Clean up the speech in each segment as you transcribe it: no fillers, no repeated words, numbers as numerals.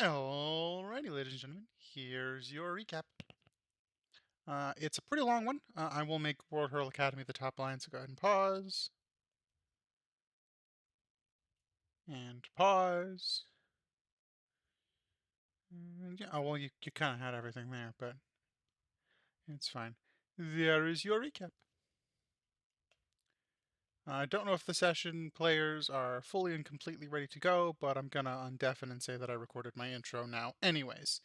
Alrighty, ladies and gentlemen, here's your recap. It's a pretty long one. I will make World Hurl Academy the top line, so go ahead and pause. And pause. And yeah, well, you kind of had everything there, but it's fine. There is your recap. I don't know if the session players are fully and completely ready to go, but I'm gonna undeafen and say that I recorded my intro now anyways.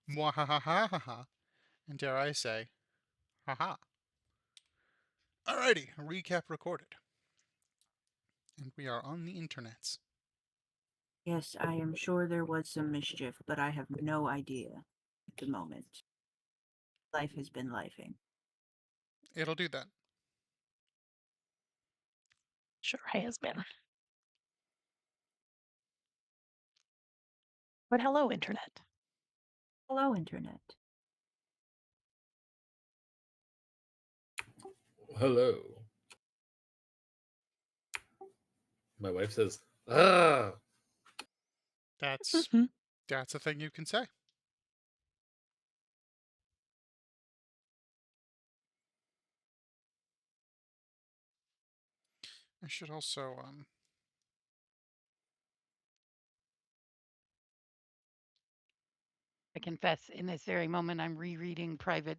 Mwahahaha. And dare I say, haha. Alrighty, recap recorded. And we are on the internets. Yes, I am sure there was some mischief, but I have no idea at the moment. Life has been lifing. It'll do that. Sure has been. But hello, Internet. Hello, Internet. Hello. My wife says, "Ah." That's a thing you can say. I should also I confess, in this very moment, I'm rereading private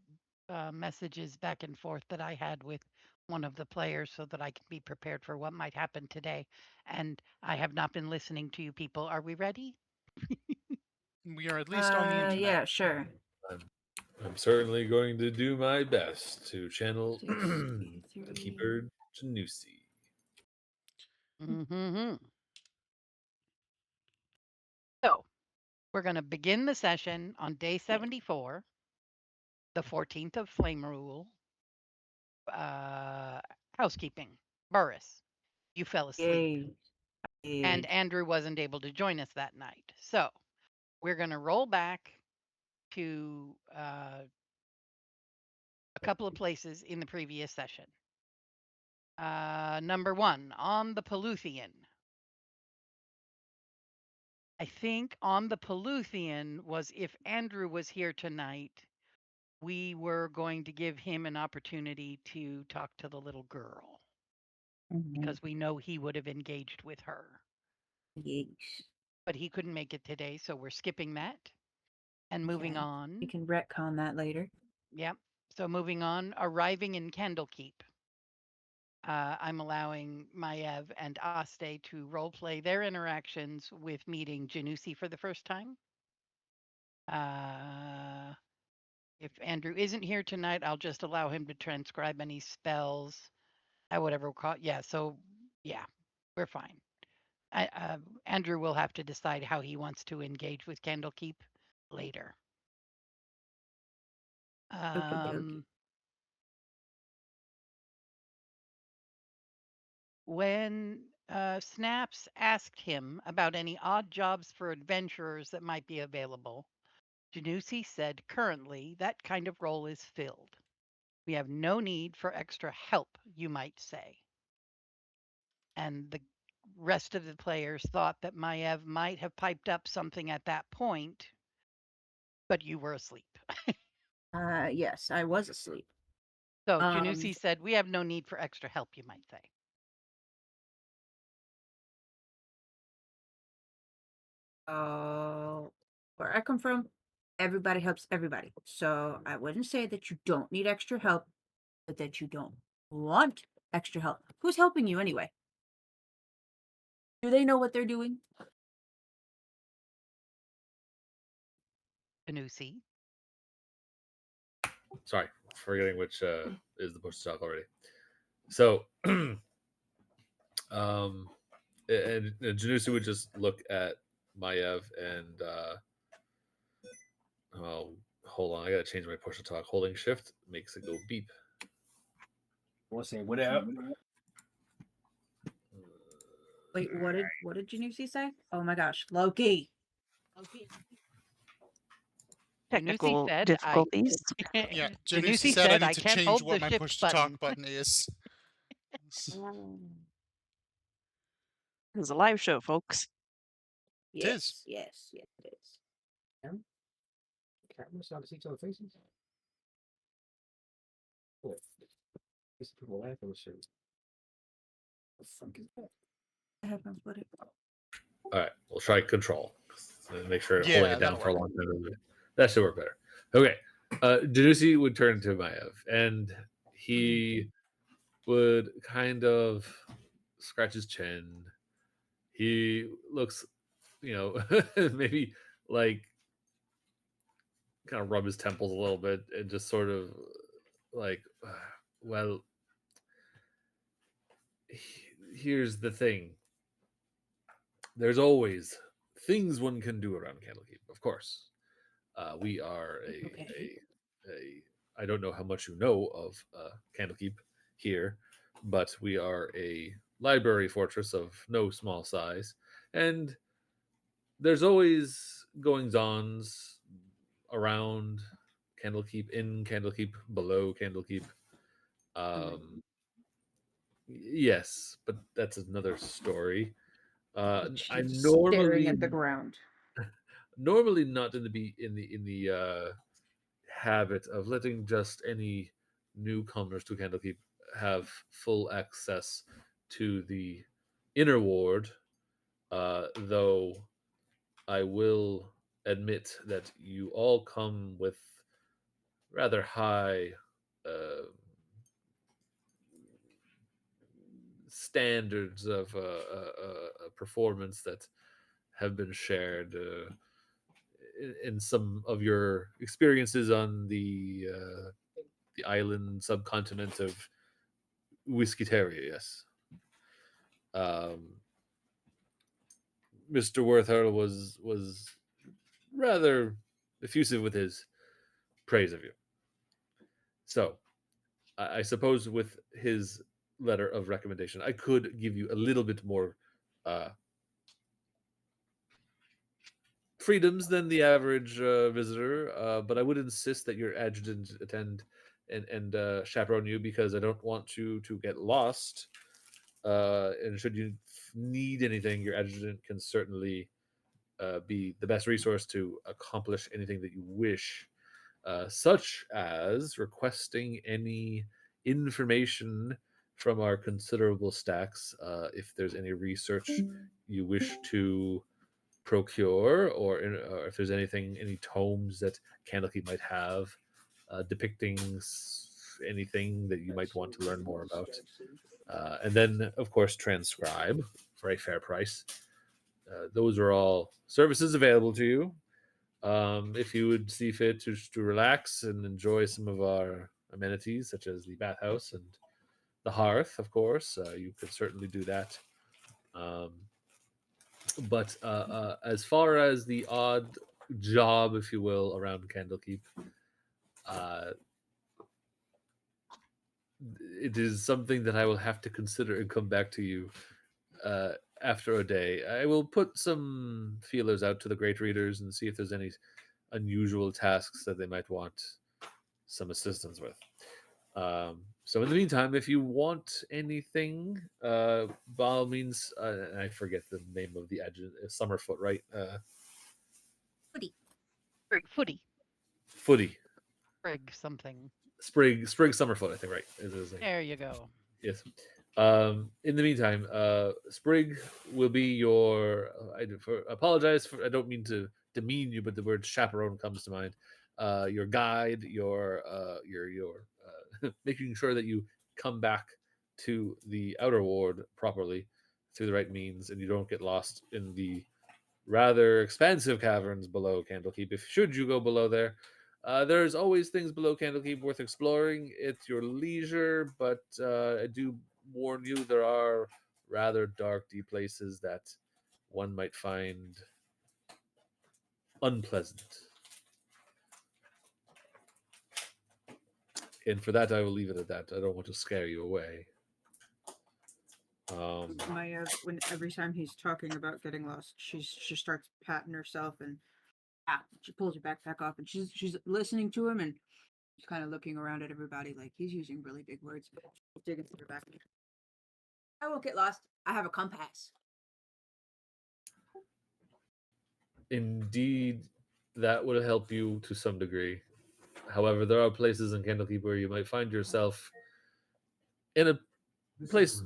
messages back and forth that I had with one of the players so that I can be prepared for what might happen today. And I have not been listening to you people. Are we ready? we are at least on the internet. Yeah, sure. I'm certainly going to do my best to channel 63. Keeper Janusi. Mm-hmm. So we're going to begin the session on day 74, the 14th of Flame Rule. Housekeeping. Burris, you fell asleep. Yay. And Andrew wasn't able to join us that night. So we're going to roll back to a couple of places in the previous session. Number 1, on the Peluthian. I think on the Peluthian was if Andrew was here tonight, we were going to give him an opportunity to talk to the little girl because we know he would have engaged with her. Yes. But he couldn't make it today, so we're skipping that and moving on. You can retcon that later. Yep. So moving on, arriving in Candlekeep. I'm allowing Maiev and Aste to role play their interactions with meeting Janusi for the first time. If Andrew isn't here tonight, I'll just allow him to transcribe any spells. Whatever we'll call it. Yeah, so yeah, we're fine. Andrew will have to decide how he wants to engage with Candlekeep later. When Snaps asked him about any odd jobs for adventurers that might be available, Janusi said currently that kind of role is filled. We have no need for extra help, you might say. And the rest of the players thought that Maiev might have piped up something at that point, but you were asleep. Yes, I was asleep. So Janusi said, we have no need for extra help, you might say. Where I come from, everybody helps everybody. So I wouldn't say that you don't need extra help, but that you don't want extra help. Who's helping you anyway? Do they know what they're doing? Janusi. Sorry, forgetting which is the push to talk already. So, and Janusi would just look at Maiev and oh, hold on, I gotta change my push to talk. Holding shift makes it go beep. What's saying? What up? Wait, what did Janusi say? Oh my gosh, Loki. Technical difficulties. Yeah, Janusi said I need to change what my push to talk button is. It was a live show, folks. Yes, it is. Cameras on to see each other's faces. What? These people laugh on the show. What the fuck is that? I have no buddy. All right, we'll try control. Make sure holding Yeah, it down that'll for a work. long time. That should work better. Okay. Danusi would turn to Maev, and he would kind of scratch his chin. He looks, maybe like kind of rub his temples a little bit and just sort of like, well, here's the thing. There's always things one can do around Candlekeep, of course. We are I don't know how much you know of Candlekeep here, but we are a library fortress of no small size, and there's always goings-ons around Candlekeep, in Candlekeep, below Candlekeep. Yes, but that's another story. I She's staring normally at the ground. normally not in the habit of letting just any newcomers to Candlekeep have full access to the inner ward, though I will admit that you all come with rather high standards of performance that have been shared in some of your experiences on the island subcontinent of Whiskeyteria. Yes, Mr. Worthall was rather effusive with his praise of you. So, I suppose with his letter of recommendation, I could give you a little bit more freedoms than the average visitor, but I would insist that your adjutant attend and chaperone you, because I don't want you to get lost. And should you need anything, your adjutant can certainly be the best resource to accomplish anything that you wish, such as requesting any information from our considerable stacks. If there's any research you wish to procure, or if there's any tomes that Candlekeep might have depicting anything that you might want to learn more about. And then, of course, transcribe for a fair price. Those are all services available to you. If you would see fit to relax and enjoy some of our amenities, such as the bathhouse and the hearth, of course, you could certainly do that. But as far as the odd job, if you will, around Candlekeep, it is something that I will have to consider and come back to you after a day. I will put some feelers out to the great readers and see if there's any unusual tasks that they might want some assistance with. So in the meantime, if you want anything, by all means, I forget the name of the adjutant, Summerfoot, right? Footy. Footy. Footy. Sprig something. Sprig Summerfoot, I think, right? Is his name. There you go. Yes. In the meantime, Sprig will be your. Apologize for. I don't mean to demean you, but the word chaperone comes to mind. Your guide, your making sure that you come back to the outer ward properly through the right means, and you don't get lost in the rather expansive caverns below Candlekeep. If should you go below there, there's always things below Candlekeep worth exploring at your leisure, but I do warn you, there are rather dark, deep places that one might find unpleasant. And for that, I will leave it at that. I don't want to scare you away. Maya, when every time he's talking about getting lost, she starts patting herself and she pulls her backpack off and she's listening to him and she's kind of looking around at everybody like he's using really big words. She's digging through her backpack. I won't get lost. I have a compass. Indeed, that would help you to some degree. However, there are places in Candlekeep where you might find yourself in a place.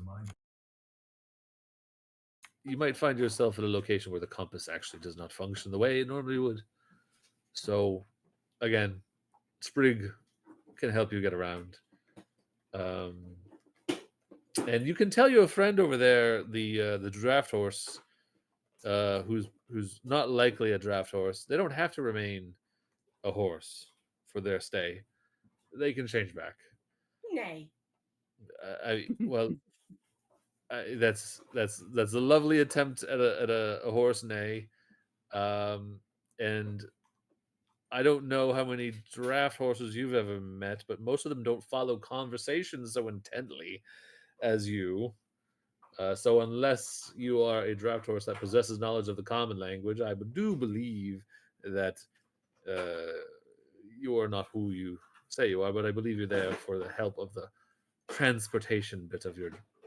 You might find yourself in a location where the compass actually does not function the way it normally would. So, again, Sprig can help you get around. Um, and you can tell your friend over there, the draft horse, who's not likely a draft horse. They don't have to remain a horse for their stay. They can change back. Nay. Well, that's a lovely attempt at a horse neigh, and I don't know how many draft horses you've ever met, but most of them don't follow conversations so intently as you. So unless you are a draft horse that possesses knowledge of the common language, I do believe that uh, you are not who you say you are. But I believe you're there for the help of the transportation bit of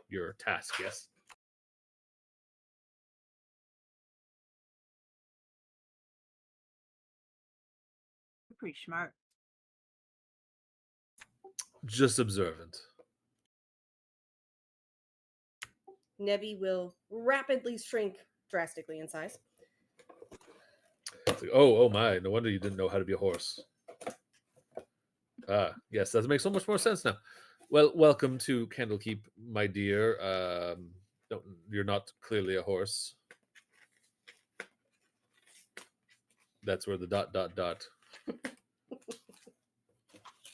your task. Yes. You're pretty smart. Just observant. Nebby will rapidly shrink drastically in size. It's like, oh my! No wonder you didn't know how to be a horse. Ah, yes, that makes so much more sense now. Well, welcome to Candlekeep, my dear. No, you're not clearly a horse. That's where the dot dot dot.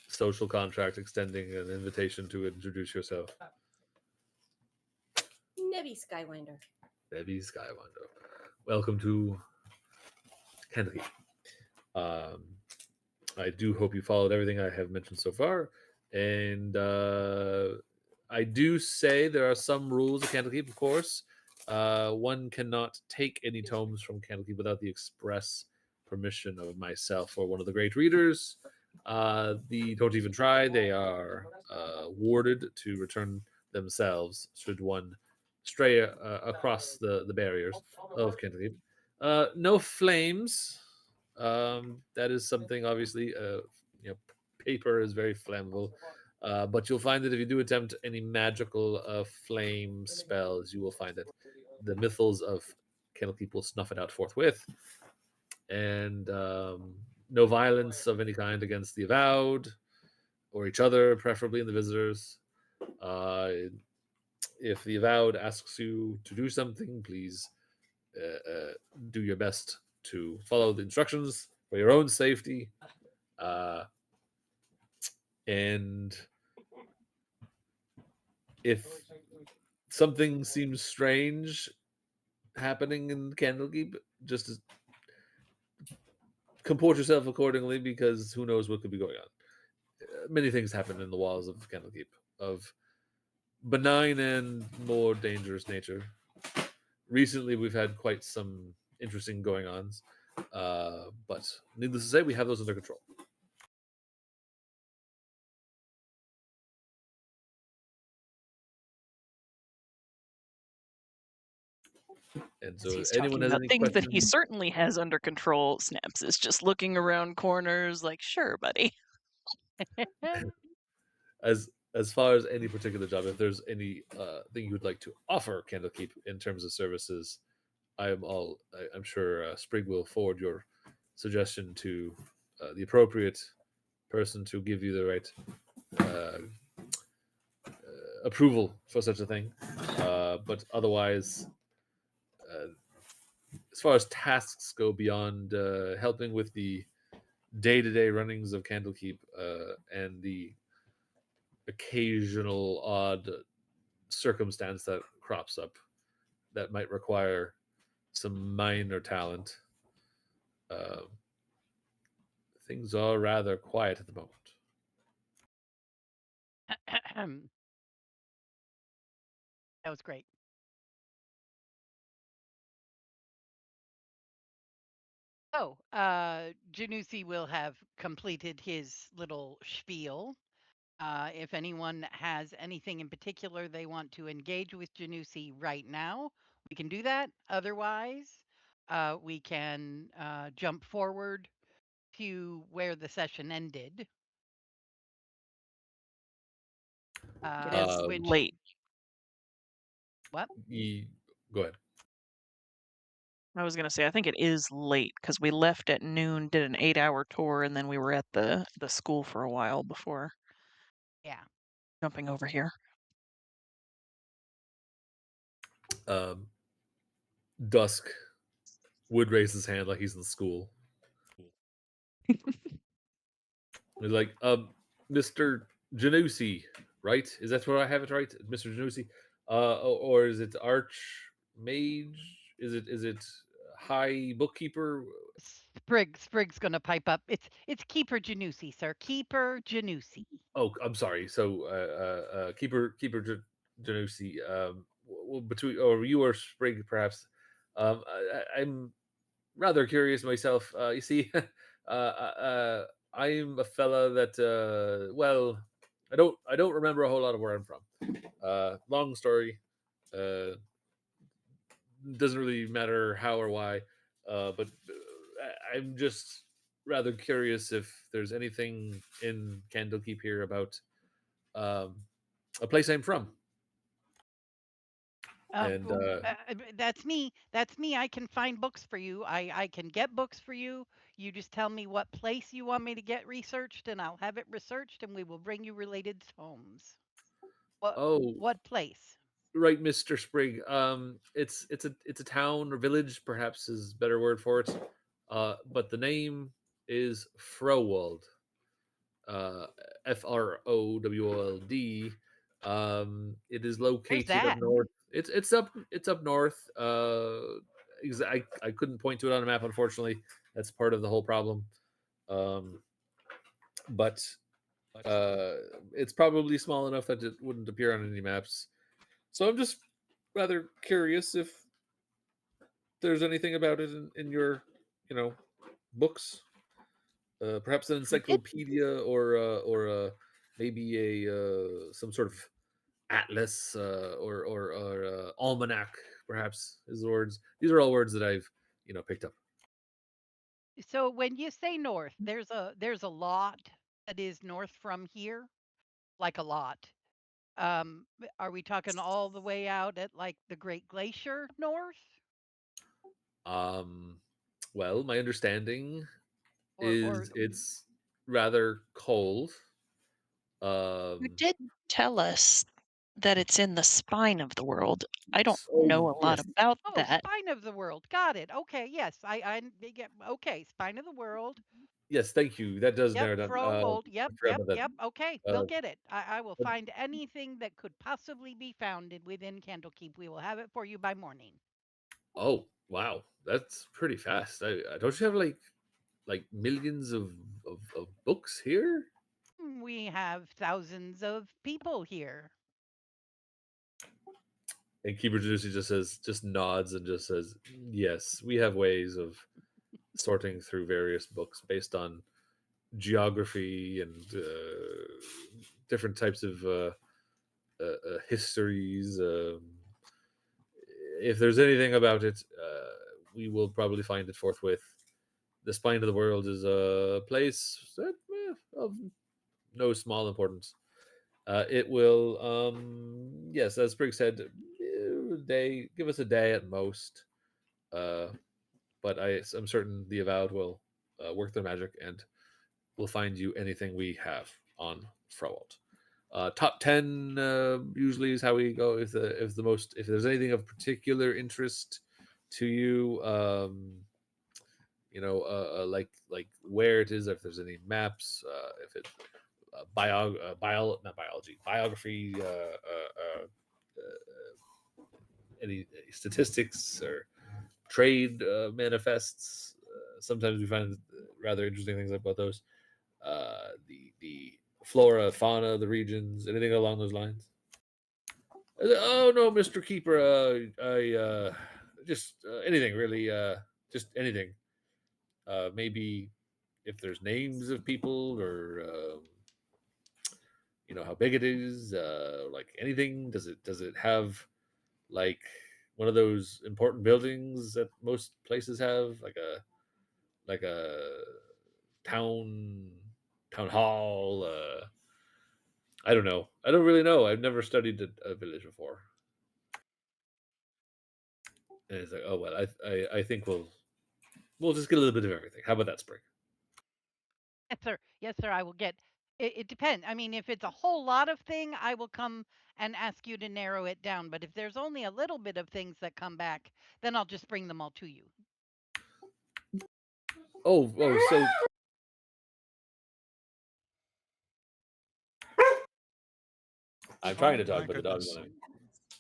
Social contract extending an invitation to introduce yourself. Nebby Skywinder. Debbie Skywinder. Welcome to Candlekeep. Um, I do hope you followed everything I have mentioned so far. And I do say there are some rules of Candlekeep, of course. One cannot take any tomes from Candlekeep without the express permission of myself or one of the great readers. The don't even try. They are warded to return themselves should one stray across the barriers of Candlekeep. No flames. That is something obviously. Paper is very flammable. But you'll find that if you do attempt any magical flame spells, you will find that the mythals of Candlekeep will snuff it out forthwith. And no violence of any kind against the avowed or each other, preferably in the visitors. Uh, if the avowed asks you to do something, please do your best to follow the instructions for your own safety. Uh, and if something seems strange happening in Candlekeep, just comport yourself accordingly because who knows what could be going on. Many things happen in the walls of Candlekeep of benign and more dangerous nature. Recently, we've had quite some interesting going ons, but needless to say, we have those under control. And As so, he's anyone talking has about any things that he questions? certainly has under control, Snaps is just looking around corners like, sure, buddy. As far as any particular job, if there's any thing you would like to offer Candlekeep in terms of services, I'm sure Sprig will forward your suggestion to the appropriate person to give you the right uh, approval for such a thing. But otherwise, uh, as far as tasks go beyond helping with the day-to-day runnings of Candlekeep and the occasional odd circumstance that crops up that might require some minor talent, uh, things are rather quiet at the moment. That was great. Oh, Janusi will have completed his little spiel. If anyone has anything in particular they want to engage with Janusi right now, we can do that. Otherwise, we can jump forward to where the session ended. It is Which late. what? Go ahead. I was gonna say I think it is late because we left at noon, did an 8-hour tour, and then we were at the school for a while before Yeah. jumping over here. Dusk would raise his hand like he's in school. He's like, Mr. Janusi, right? Is that where I have it right, Mr. Janusi? Or is it Archmage? Is it High Bookkeeper? Sprig's gonna pipe up. It's Keeper Janusi, sir. Keeper Janusi. Oh, I'm sorry. So, Keeper Janusi. Between or you or Sprig, perhaps. I'm rather curious myself. You see, I'm a fella that well, I don't remember a whole lot of where I'm from. Long story. Uh, doesn't really matter how or why. But I'm just rather curious if there's anything in Candlekeep here about um, a place I'm from. And That's me. That's me. I can find books for you. I can get books for you. You just tell me what place you want me to get researched, and I'll have it researched, and we will bring you related tomes. oh, What place? right, Mr. Sprig. It's a town or village, perhaps is a better word for it. But the name is Frowald. Uh, Frowld. It is Where's located up that? north. It's up north. I couldn't point to it on a map, unfortunately. That's part of the whole problem. Um, but uh, it's probably small enough that it wouldn't appear on any maps. So I'm just rather curious if there's anything about it in your, you know, books. Perhaps an It encyclopedia or maybe a some sort of atlas or almanac. Perhaps is the words. These are all words that I've picked up. So when you say north, there's a lot that is north from here, like a lot. Are we talking all the way out at like the Great Glacier north, Um, well, my understanding or is it's rather cold. You Um, did tell us that it's in the spine of the world. I don't oh know a lot yes, about oh, that. spine of the world? Got it. Okay, yes, I get okay. Spine of the world. yes. Thank you. That does Yep, narrow down. Frowold. I Yep, forgot yep, about that. yep. Okay, we'll Uh, get it. I will but find anything that could possibly be found within Candlekeep. We will have it for you by morning. oh wow, that's pretty fast. Don't you have like millions of books here? We have thousands of people here. And Keeper Juicy just nods and just says, "Yes, we have ways of sorting through various books based on geography and different types of histories. If there's anything about it, we will probably find it forthwith. The spine of the world is a place that, of no small importance. It will, yes, as Briggs said, give us a day at most. Uh, but I'm certain the Avowed will work their magic and will find you anything we have on Frowalt. Top 10 usually is how we go. If there's anything of particular interest to you, like where it is, if there's any maps, if it not biology, biography, any statistics or trade manifests. Sometimes we find rather interesting things about those. The flora, fauna, the regions, anything along those lines. Oh no, Mister Keeper, I just anything really, just anything. Maybe if there's names of people or how big it is, like anything. Does it have like one of those important buildings that most places have, like a town hall. I don't know. I don't really know. I've never studied a village before. And it's like, oh well, I think we'll just get a little bit of everything. How about that, Spring? Yes, sir. Yes, sir. I will get. It depends. I mean, if it's a whole lot of thing, I will come and ask you to narrow it down. But if there's only a little bit of things that come back, then I'll just bring them all to you. So I'm trying to Oh my talk, but the dog's goodness.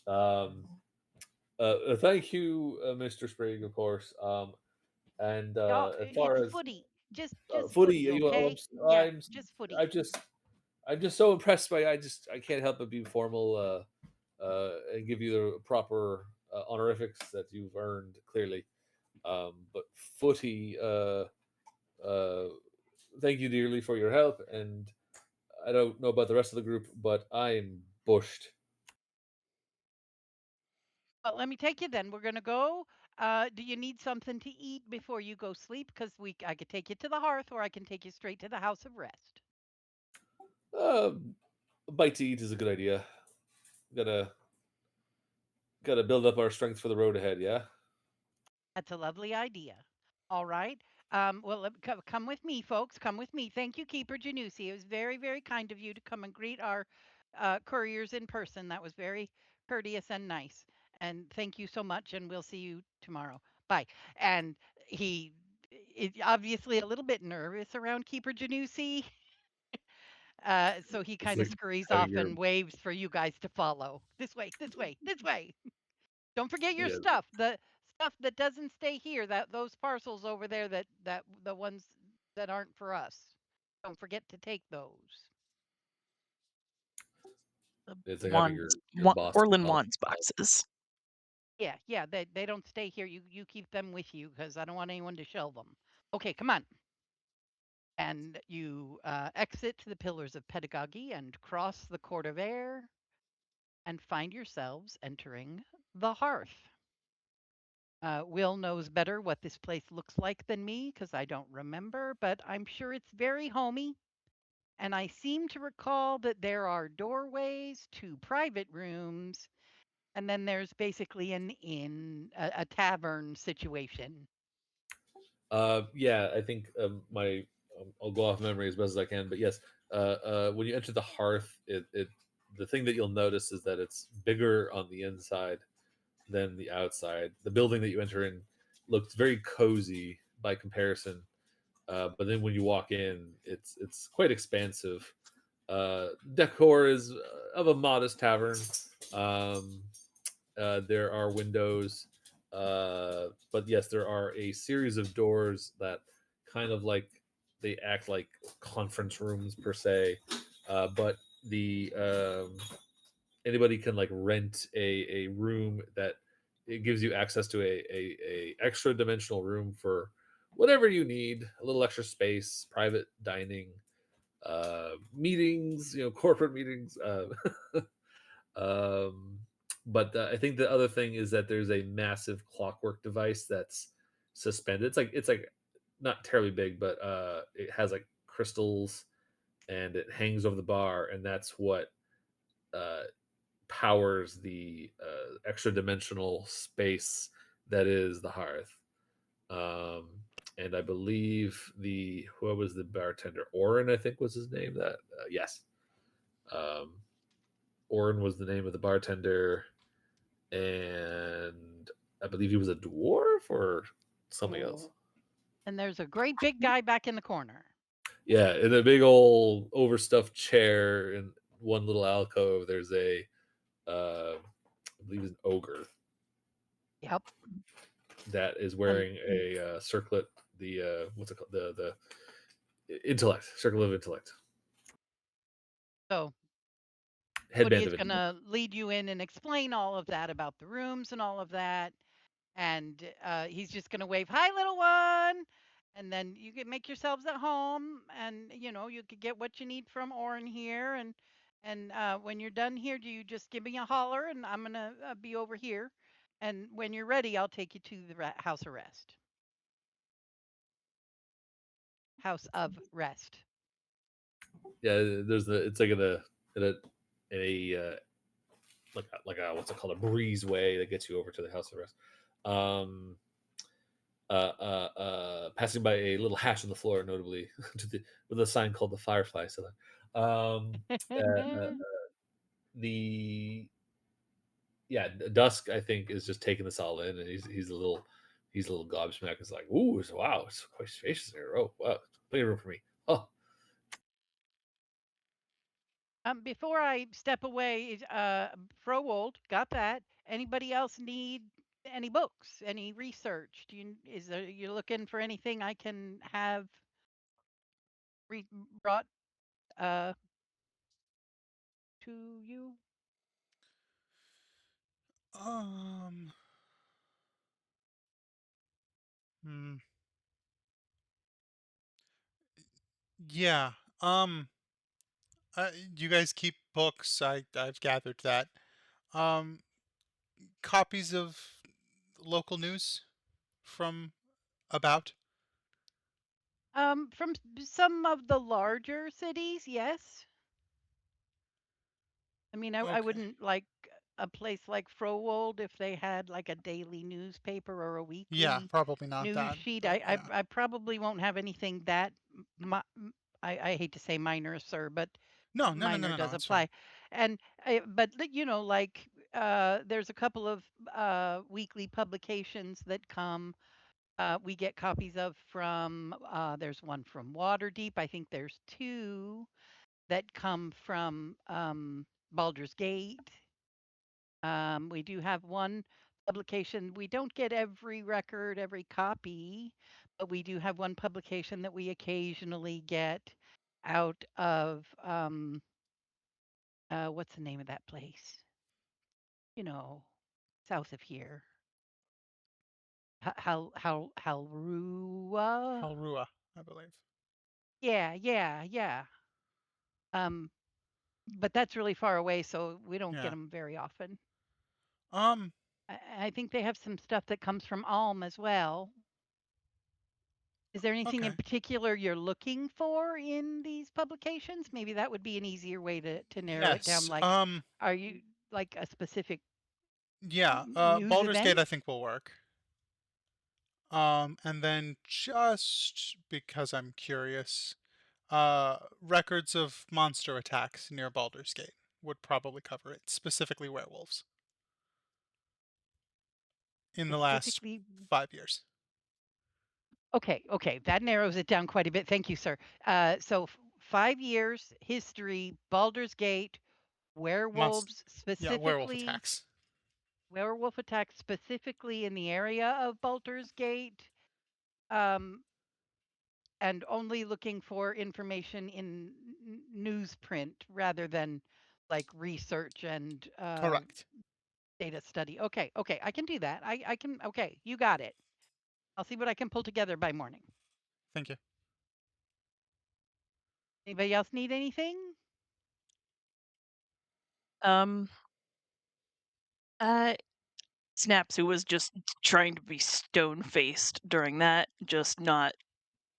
on me. Thank you, Mr. Spring, of course. And as It's far as footy. Just footy, footy, I'm, okay? s- Yeah, just footy. I'm just, I'm just so impressed by. I can't help but be formal and give you the proper honorifics that you've earned clearly. But footy, uh, thank you dearly for your help. And I don't know about the rest of the group, but I'm bushed. Well, let me take you then. We're gonna go. Do you need something to eat before you go sleep? Because I could take you to the hearth, or I can take you straight to the house of rest. Uh, a bite to eat is a good idea. Gotta gotta build up our strength for the road ahead. Yeah. That's a lovely idea. All right. Well, come with me, folks. Come with me. Thank you, Keeper Janusi. It was very, very kind of you to come and greet our couriers in person. That was very courteous and nice. And thank you so much. And we'll see you tomorrow. Bye. And he is obviously a little bit nervous around Keeper Janusi. So he It's kind of like scurries having off your and waves for you guys to follow. This way, this way, this way. Don't forget your yeah. stuff. The stuff that doesn't stay here, that those parcels over there that the ones that aren't for us. Don't forget to take those. The It's like having wands, your boss Orlin help. wands boxes. Yeah, yeah, they don't stay here. You keep them with you because I don't want anyone to shelve them. Okay, come on. And you exit the pillars of pedagogy and cross the court of air and find yourselves entering the hearth. Will knows better what this place looks like than me because I don't remember, but I'm sure it's very homey. And I seem to recall that there are doorways to private rooms, and then there's basically an inn, a tavern situation. Yeah, I think I'll go off memory as best as I can, but yes, when you enter the hearth, it the thing that you'll notice is that it's bigger on the inside than the outside. The building that you enter in looks very cozy by comparison, but then when you walk in, it's quite expansive. Decor is of a modest tavern. Um, there are windows, but yes, there are a series of doors that kind of like they act like conference rooms per se. But the anybody can like rent a room that it gives you access to a extra dimensional room for whatever you need, a little extra space, private dining, meetings, corporate meetings. Um, but I think the other thing is that there's a massive clockwork device that's suspended. It's like not terribly big, but it has like crystals and it hangs over the bar, and that's what uh, powers the extra dimensional space that is the hearth. Um, and I believe the who was the bartender? Oren, I think was his name. That yes, um, Oren was the name of the bartender, and I believe he was a dwarf or something else. And there's a great big guy back in the corner. Yeah, in a big old overstuffed chair in one little alcove, there's I believe, an ogre Yep. that is And wearing a circlet. The what's it called? The intellect circle of intellect so Woody headband is of going intellect. to lead you in and explain all of that about the rooms and all of that. And he's just going to wave, "Hi, little one." And then you can make yourselves at home, and you could get what you need from Orin here. And when you're done here, do you just give me a holler, and I'm gonna be over here. And when you're ready, I'll take you to the house arrest. house of rest. Yeah, there's it's like in a like a what's it called, a breezeway that gets you over to the house of rest. Um, Passing by a little hatch on the floor, notably to the with a sign called the Firefly. So the yeah, Dusk I think is just taking this all in, and he's a little gobsmacked. It's like, ooh, wow, it's quite spacious here. Oh, wow, plenty of room for me. Oh, Before I step away, Frowold, got that. Anybody else need any books, any research? You looking for anything I can have brought uh, to you? Um. Hmm. Yeah. Um. You guys keep books. I've gathered that. Um. Copies of local news from about. From some of the larger cities, yes. I mean, I Okay. wouldn't like a place like Frowold if they had like a daily newspaper or a Yeah, weekly probably not news that, sheet. but yeah. I probably won't have anything that I hate to say minor, sir, but No, no, no, no, minor no, no. does It's fine. apply. And like there's a couple of weekly publications that come. We get copies of from. There's one from Waterdeep. I think there's two that come from Baldur's Gate. We do have one publication. We don't get every record, every copy, but we do have one publication that we occasionally get out of what's the name of that place? You know, south of here. Halrua? Halrua, I believe. Yeah, yeah, yeah. Um, but that's really far away, so we don't get Yeah. them very often. Um, I think they have some stuff that comes from Alm as well. Is there anything in okay. particular you're looking for in these publications? Maybe that would be an easier way to narrow it down. Yes. Like, are you like a specific Yeah, news Baldur's Gate event? I think will work. And then just because I'm curious, records of monster attacks near Baldur's Gate would probably cover it, specifically werewolves, in the last Specifically, 5 years. okay, okay, that narrows it down quite a bit. Thank you, sir. So 5 years history, Baldur's Gate, Monst werewolves yeah, werewolf specifically, attacks. werewolf attacks specifically in the area of Baldur's Gate. Um, and only looking for information in newsprint rather than like research and Correct. data study. Okay, okay, I can do that. I can. Okay, you got it. I'll see what I can pull together by morning. Thank you. Anybody else need anything? Um, uh, Snaps, who was just trying to be stone faced during that, just not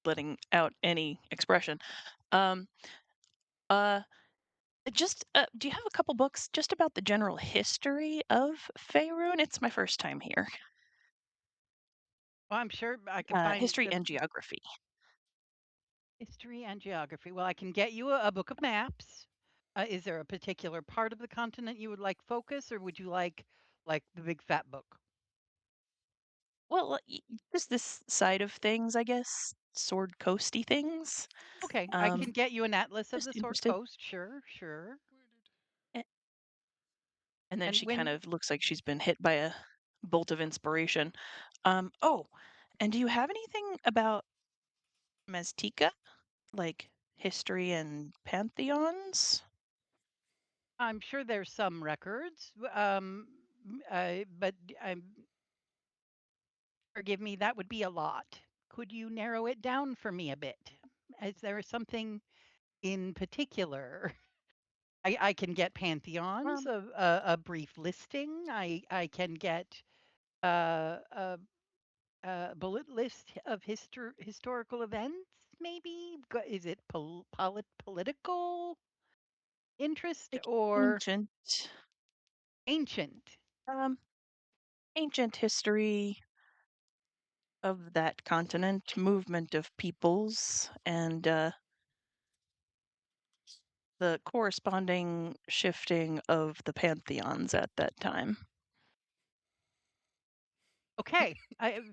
letting out any expression. Um, uh, do you have a couple books just about the general history of Faerun? It's my first time here. Well, I'm sure I can find History the and geography. history and geography. Well, I can get you a book of maps. Is there a particular part of the continent you would like focus, or would you like the big fat book? Well, just this side of things, I guess. Sword coasty things. Okay, I Um, can get you an atlas of just the Sword interested. Coast. Sure, sure. A- And then And she kind when of looks like she's been hit by a bolt of inspiration. Oh, and do you have anything about Maztica? Like history and pantheons? I'm sure there's some records, but forgive me, that would be a lot. Could you narrow it down for me a bit? Is there something in particular? I can get pantheons, Um, a brief listing. I can get a bullet list of historical events, maybe? Is it political interest Like or ancient, ancient? um, ancient history of that continent, movement of peoples, and the corresponding shifting of the pantheons at that time. Okay,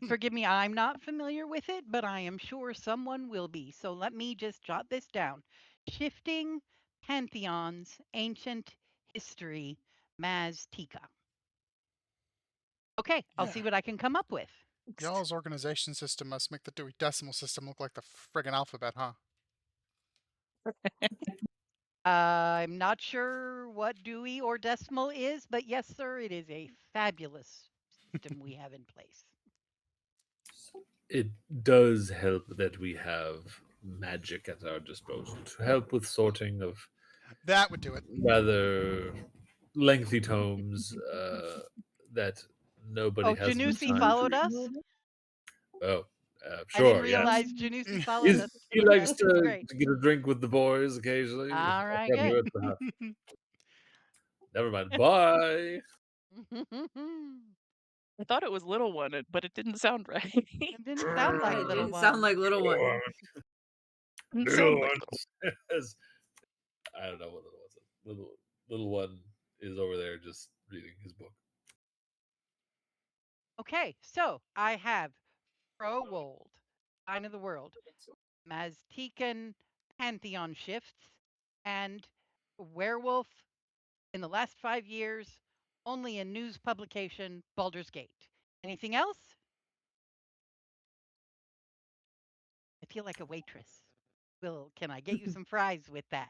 forgive me, I'm not familiar with it, but I am sure someone will be. So let me just jot this down. Shifting pantheons, ancient history, Maztica. Okay, I'll see Yeah. what I can come up with. Y'all's organization system must make the Dewey Decimal System look like the friggin' alphabet, huh? I'm not sure what Dewey or decimal is, but yes, sir, it is a fabulous system we have in place. It does help that we have magic at our disposal to help with sorting of That would do it. rather lengthy tomes that nobody Oh, has the Janusi time to followed read. us? Oh, I didn't sure, yes. realize Janusi followed us. He likes That's to, great. get a drink with the boys occasionally. All I right, probably good. heard the Never mind. Bye. I thought it was little one, but it didn't sound right. It didn't sound like It little didn't sound one. like little one. Didn't Little sound like one little. says, I don't know what little one says. Little one is over there just reading his book. Okay, so I have Prowold, Sign of the World, Maztecan Pantheon Shifts, and Werewolf in the last 5 years, only in news publication Baldur's Gate. Anything else? I feel like a waitress. Will, can I get you some fries with that?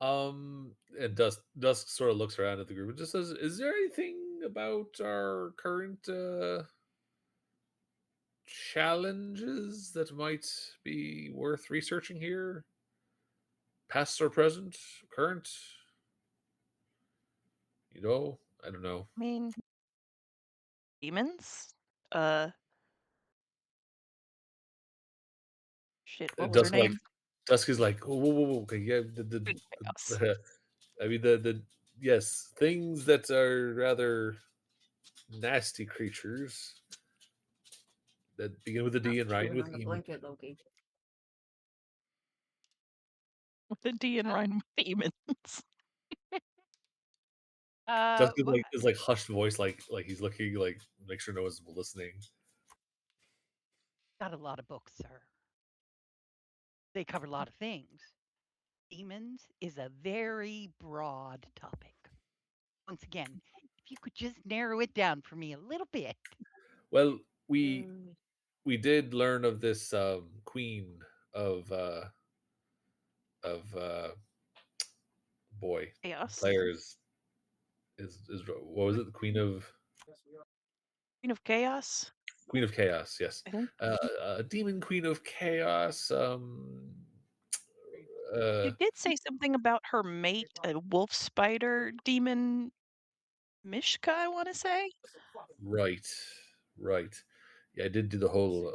And Dusk sort of looks around at the group and just says, "Is there anything about our current challenges that might be worth researching here? Past or present, current? I don't know." I mean, demons? Uh, shit, what was her Dusk like name? Dusk is like, "Whoa, whoa, whoa, whoa, okay, yeah, Chaos. I mean the yes, things that are rather nasty creatures that begin with a D and rhyme Chewing with on the emu. blanket, Loki. With the D and rhyme with demons. Dusk Wha- is like hushed voice, like he's looking like make sure no one's listening. got a lot of books, sir. They cover a lot of things. Demons is a very broad topic. Once again, if you could just narrow it down for me a little bit. Well, we did learn of this queen of of boy Chaos. players is what was it, the Queen of Chaos, Queen of Chaos, yes. I think. Demon Queen of Chaos. You did say something about her mate, a wolf spider demon Mishka, I want to say. Right, right. Yeah, I did do the whole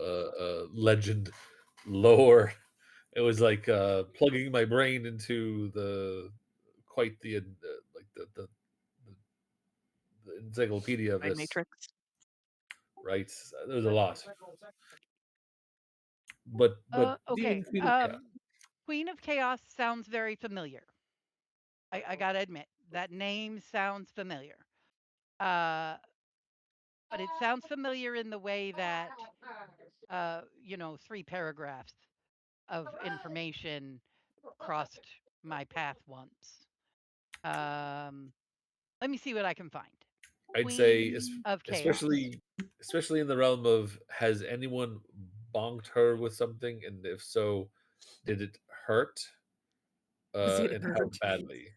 legend lore. It was like plugging my brain into the quite the like the encyclopedia of By this. Matrix. Right, there's a lot, but Okay. Demon Queen of Chaos. Queen of Chaos sounds very familiar. I gotta admit that name sounds familiar. Uh, but it sounds familiar in the way that 3 paragraphs of information crossed my path once. Let me see what I can find. I'd say, Queen of Chaos. especially in the realm of, has anyone bonked her with something, and if so, did it hurt? Does it And how hurt? badly?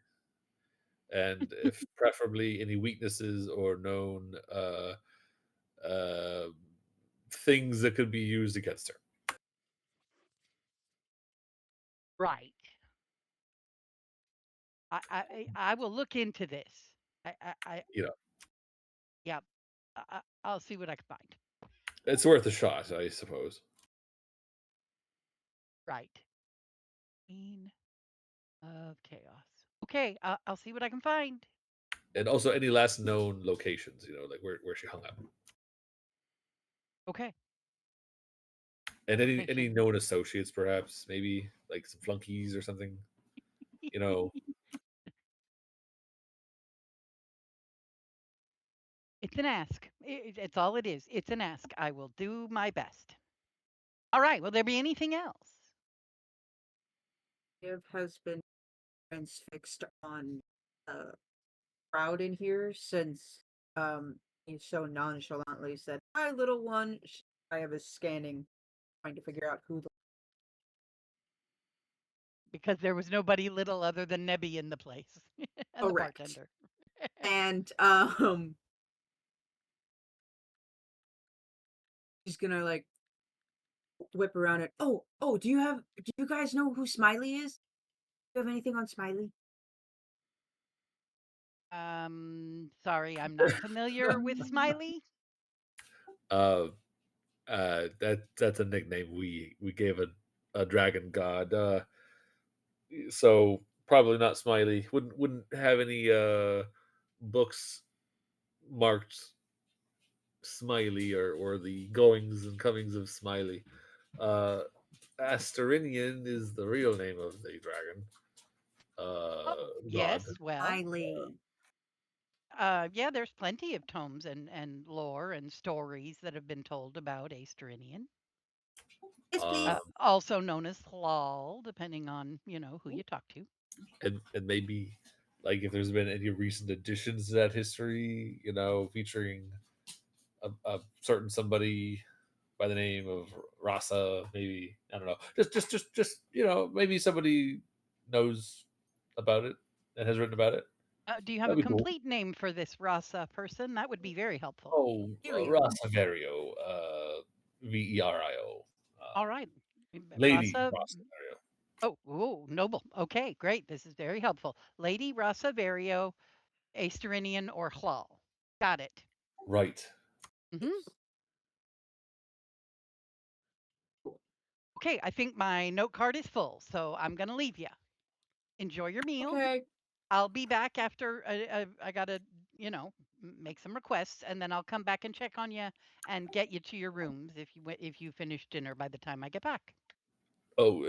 And if preferably any weaknesses or known uh, things that could be used against her. Right. I will look into this. I You know, yeah. I'll see what I can find. It's worth a shot, I suppose. Right. Queen of Chaos. Okay, I'll see what I can find. And also any last known locations, like where she hung out. Okay. And any Okay. any known associates, perhaps, maybe like some flunkies or something. You know, It's an ask. It's all it is. It's an ask. I will do my best. All right. Will there be anything else? It has been transfixed on the crowd in here since he so nonchalantly said, "Hi, little one." I was scanning, trying to figure out who the Because there was nobody little other than Nebby in the place and the correct. bartender. And he's gonna like whip around it. Oh, do you guys know who Smiley is? Do you have anything on Smiley? Sorry, I'm not familiar with Smiley. uh, that's a nickname we gave a dragon god. So probably not Smiley. Wouldn't have any books marked Smiley or the goings and comings of Smiley. Uh, Asterinian is the real name of the dragon. Oh, God. yes. Well, Smiley. yeah, there's plenty of tomes and lore and stories that have been told about Aesterinian, Yes, please. also known as Hlal, depending on who you talk to. And maybe like if there's been any recent additions to that history, featuring a certain somebody by the name of Rasa, maybe I don't know. Just maybe somebody knows about it and has written about it. Do you have a That'd be cool. complete name for this Rasa person? That would be very helpful. Oh, Period. Rasa Verio, Verio, All right, Lady Rasa. Rasa Verio. Oh, noble. Okay, great. This is very helpful. Lady Rasa Vario, Aesterinian, or Hlal. Got it. Right. hmm Okay, I think my note card is full, so I'm going to leave you. Enjoy your meal. Okay. I'll be back after I got to, make some requests, and then I'll come back and check on you and get you to your rooms if you finish dinner by the time I get back. Oh,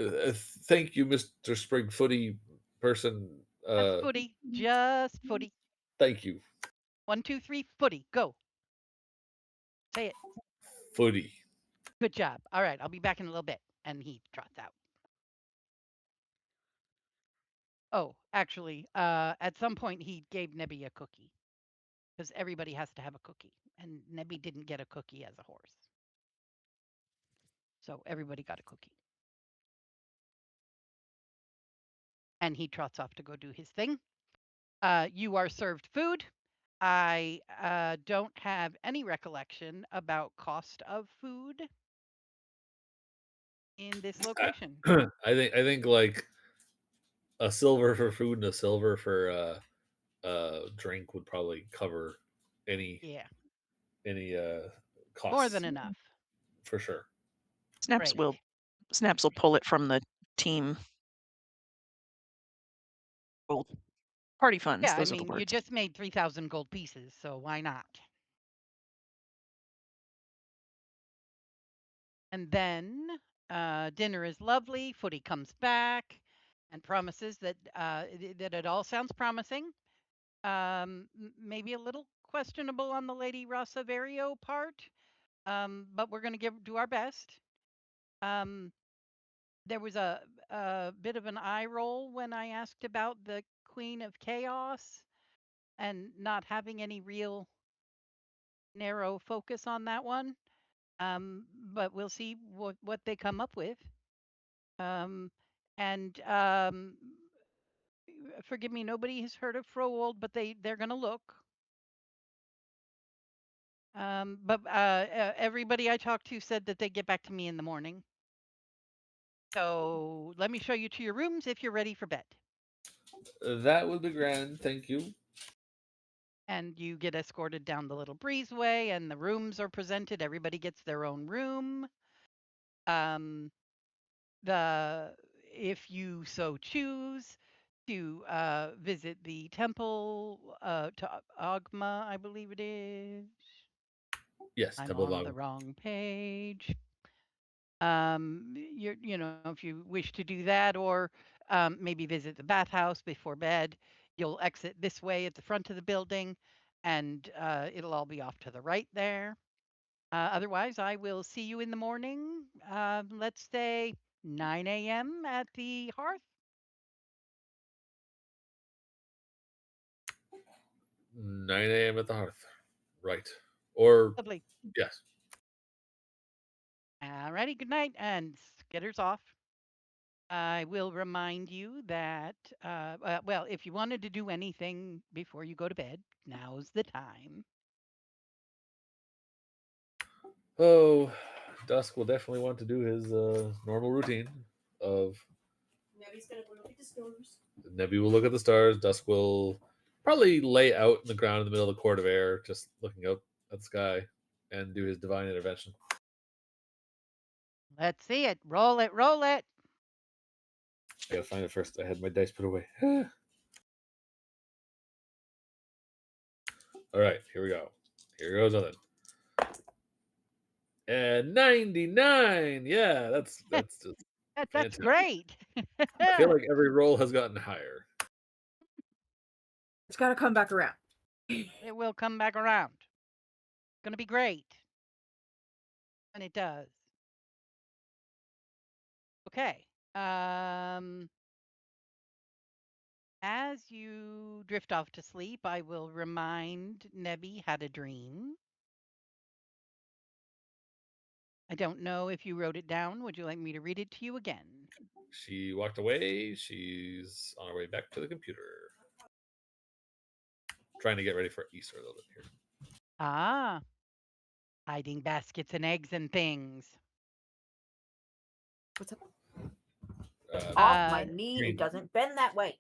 thank you, Mr. Spring Footy person. Just footy. Just footy. Thank you, 1, 2, 3, footy. Go. Say it. Footy. Good job. All right, I'll be back in a little bit. And he trots out. Oh, actually, at some point he gave Nebby a cookie because everybody has to have a cookie, and Nebby didn't get a cookie as a horse, so everybody got a cookie. And he trots off to go do his thing. You are served food. I don't have any recollection about cost of food in this location. I think like a silver for food and a silver for drink would probably cover any Yeah, any more than costs enough. for sure. Snaps Great. will Snaps will pull it from the team gold party funds. Yeah, I Those are the mean, you words. just made 3,000 gold pieces, so why not? And then dinner is lovely. Footy comes back and promises that that it all sounds promising. Maybe a little questionable on the Lady Rosaverio part, but we're going to do our best. Um, there was a bit of an eye roll when I asked about the Queen of Chaos and not having any real narrow focus on that one. But we'll see what they come up with. Um, and forgive me, nobody has heard of Frowold, but they're gonna look. But everybody I talked to said that they'd get back to me in the morning. So let me show you to your rooms if you're ready for bed. That would be grand. Thank you. and you get escorted down the little breezeway, and the rooms are presented. Everybody gets their own room. Um, if you so choose to visit the temple to Agma, I believe it is. Yes, I'm Temple of on the Agni. wrong page. If you wish to do that, or maybe visit the bathhouse before bed, you'll exit this way at the front of the building, and it'll all be off to the right there. Otherwise, I will see you in the morning. Let's say 9 a.m. at the hearth. 9 a.m. at the hearth. Right. Or, Lovely. yes. Alrighty, good night, and skitters off. I will remind you that, well, if you wanted to do anything before you go to bed, now's the time. Oh, Dusk will definitely want to do his normal routine of Nebby's gonna go look at the stores. Nebby will look at the stars. Dusk will probably lay out in the ground in the middle of the court of air, just looking out at the sky, and do his divine intervention. Let's see it. Roll it, roll it. I gotta find it first. I had my dice put away. All right, here we go. Here goes nothing. And 99. Yeah, that's just That's fantastic. great. I feel like every roll has gotten higher. It's got to come back around. It will come back around. It's going to be great when it does. Okay. As you drift off to sleep, I will remind Nebby had a dream. I don't know if you wrote it down. Would you like me to read it to you again? She walked away. She's on her way back to the computer. Trying to get ready for Easter a little bit here. Ah, hiding baskets and eggs and things. What's up? Uh, Off my knee. dream. It doesn't bend that way.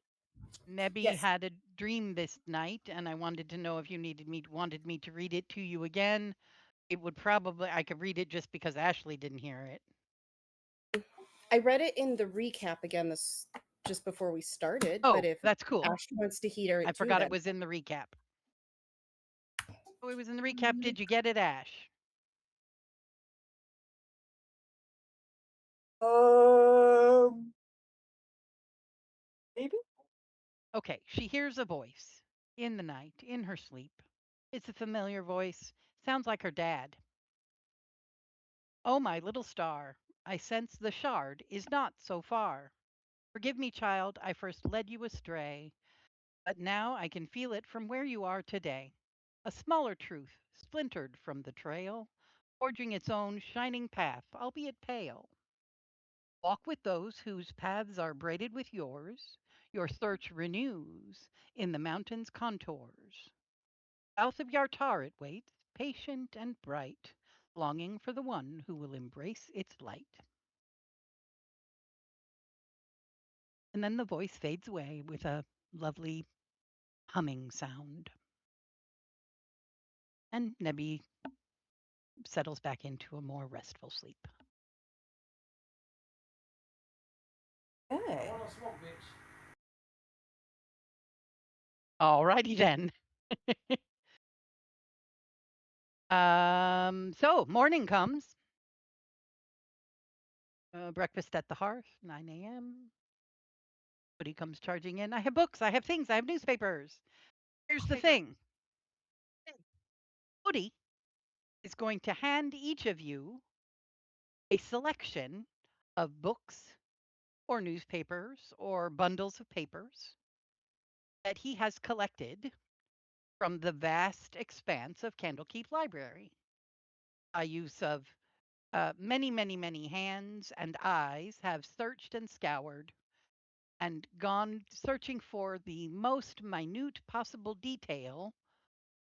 Nebby Yes. had a dream this night, and I wanted to know if you wanted me to read it to you again. It would probably I could read it just because Ashley didn't hear it. I read it in the recap again this just before we started. Oh, but if that's cool. Ash wants to hear it I too, forgot then it was in the recap. Oh, it was in the recap. Did you get it, Ash? Maybe. Okay, she hears a voice in the night, in her sleep. It's a familiar voice. Sounds like her dad. Oh, my little star, I sense the shard is not so far. Forgive me, child, I first led you astray, but now I can feel it from where you are today. A smaller truth, splintered from the trail, forging its own shining path, albeit pale. Walk with those whose paths are braided with yours. Your search renews in the mountain's contours. South of Yartar it waits, patient and bright, longing for the one who will embrace its light. And then the voice fades away with a lovely humming sound. And Nebby settles back into a more restful sleep. Okay. Alrighty then. So morning comes. Breakfast at the hearth, 9 a.m. Woody comes charging in. I have books, I have things, I have newspapers. Here's the thing. Woody is going to hand each of you a selection of books or newspapers or bundles of papers that he has collected from the vast expanse of Candlekeep Library by use of many, many, many hands and eyes have searched and scoured and gone searching for the most minute possible detail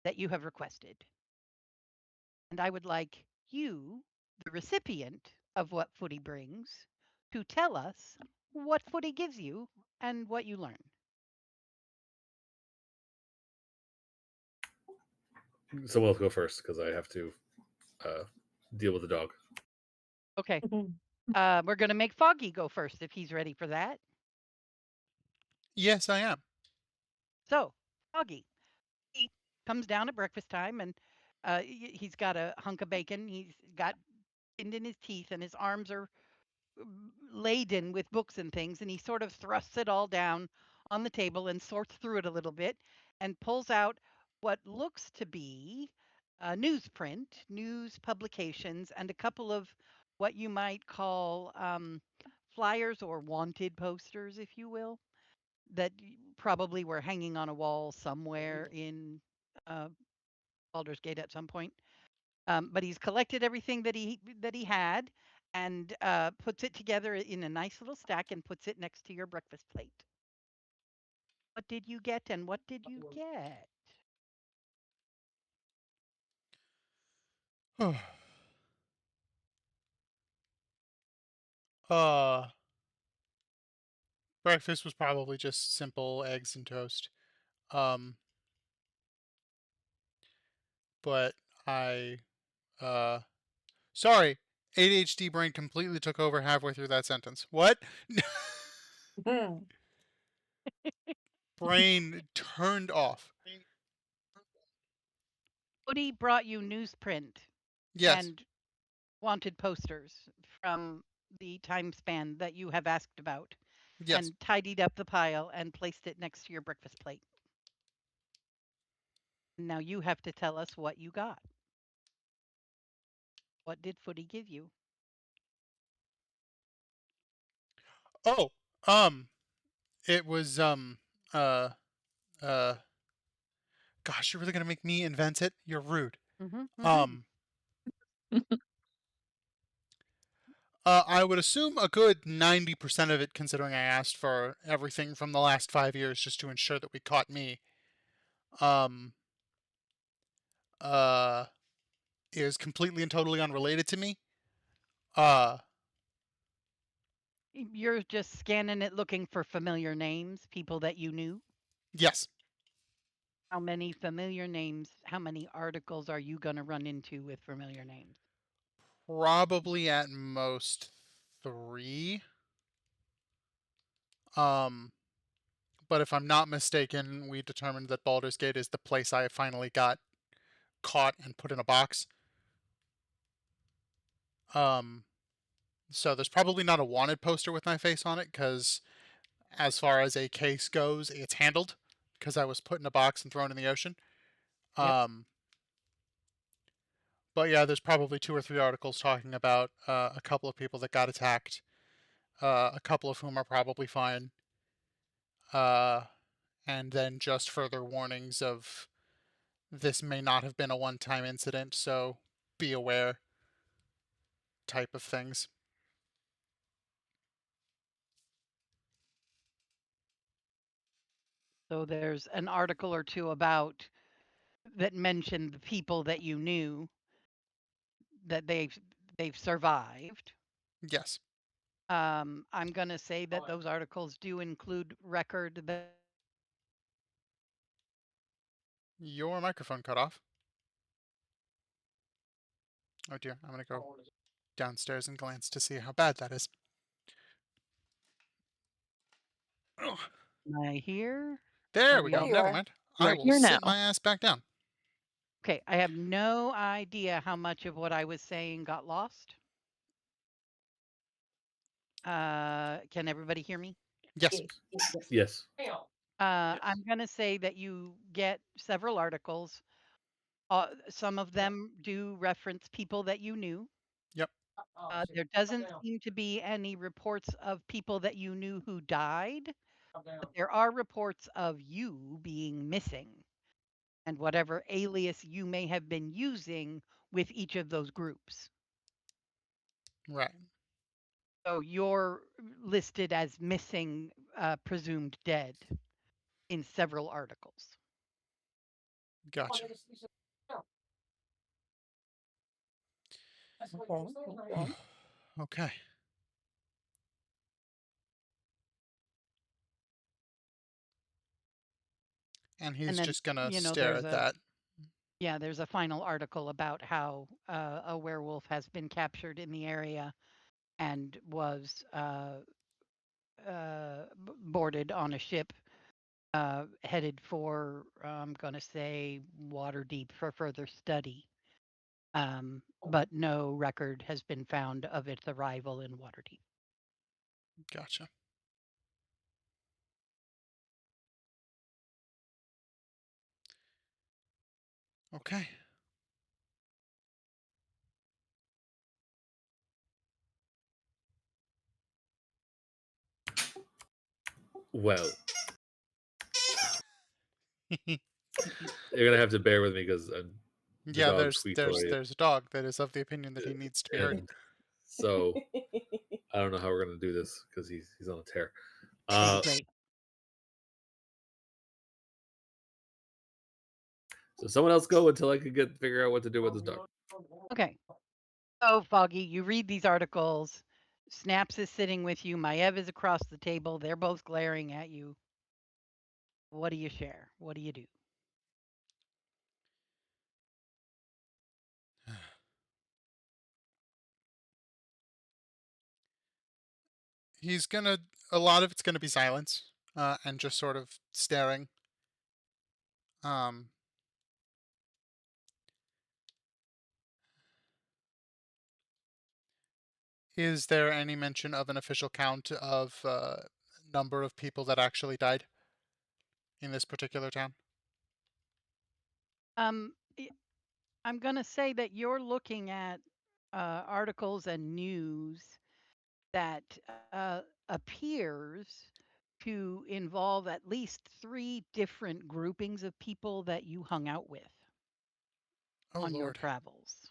that you have requested. And I would like you, the recipient of what Footy brings, to tell us what Footy gives you and what you learn. Someone else go first because I have to deal with the dog. Okay. We're going to make Foggy go first if he's ready for that. Yes, I am. So, Foggy, he comes down at breakfast time and he's got a hunk of bacon. He's got pinned in his teeth and his arms are laden with books and things. And he sort of thrusts it all down on the table and sorts through it a little bit and pulls out what looks to be newsprint, news publications, and a couple of what you might call flyers or wanted posters, if you will, that probably were hanging on a wall somewhere in uh, Baldur's Gate at some point. But he's collected everything that he had and puts it together in a nice little stack and puts it next to your breakfast plate. What did you get and what did you get? uh, breakfast was probably just simple eggs and toast. But I, sorry, ADHD brain completely took over halfway through that sentence. What? Brain turned off. Woody brought you newsprint Yes, and wanted posters from the time span that you have asked about yes. and tidied up the pile and placed it next to your breakfast plate. Now you have to tell us what you got. What did Footy give you? Oh, it was, uh, uh, gosh, you're really gonna make me invent it? You're rude. Mm-hmm. I would assume a good 90% of it, considering I asked for everything from the last 5 years just to ensure that we caught me, um, uh, is completely and totally unrelated to me. Uh, You're just scanning it looking for familiar names, people that you knew. yes. How many familiar names, how many articles are you going to run into with familiar names? Probably at most 3. Um, but if I'm not mistaken, we determined that Baldur's Gate is the place I finally got caught and put in a box. Um, so there's probably not a wanted poster with my face on it, because as far as a case goes, it's handled, because I was put in a box and thrown in the ocean. Yep. But yeah, there's probably 2 or 3 articles talking about a couple of people that got attacked, a couple of whom are probably fine, and then just further warnings of this may not have been a one-time incident, so be aware type of things. So there's an article or two about that mentioned the people that you knew that they've survived. Yes. I'm going to say that those articles do include record that Your microphone cut off. Oh dear, I'm gonna go downstairs and glance to see how bad that is. Ugh. Am I here? There Are we we go. all Never mind. I You're will here sit now. my ass back down. Okay, I have no idea how much of what I was saying got lost. Can everybody hear me? Yes. Yes. I'm going to say that you get several articles. Some of them do reference people that you knew. Yep. There doesn't seem to be any reports of people that you knew who died, but there are reports of you being missing and whatever alias you may have been using with each of those groups. Right. So you're listed as missing, presumed dead in several articles. Gotcha. Okay. And And he's then, just gonna you know, stare there's at a that. Yeah, there's a final article about how a werewolf has been captured in the area and was boarded on a ship headed for, I'm going to say, Waterdeep for further study. But no record has been found of its arrival in Waterdeep. Gotcha. Okay. Well, you're gonna have to bear with me because the Yeah, dog there's squeaked there's away, there's a dog that is of the opinion that he needs to be heard. and so I don't know how we're gonna do this because he's on a tear. Oh, great. So someone else go until I can figure out what to do with this dog. Okay. So, Foggy, you read these articles. Snaps is sitting with you. Maev is across the table. They're both glaring at you. What do you share? What do you do? A lot of it's gonna be silence, and just sort of staring. Um, is there any mention of an official count of number of people that actually died in this particular town? Um, i- I'm going to say that you're looking at articles and news that uh, appears to involve at least 3 different groupings of people that you hung out with Oh on your Lord. travels.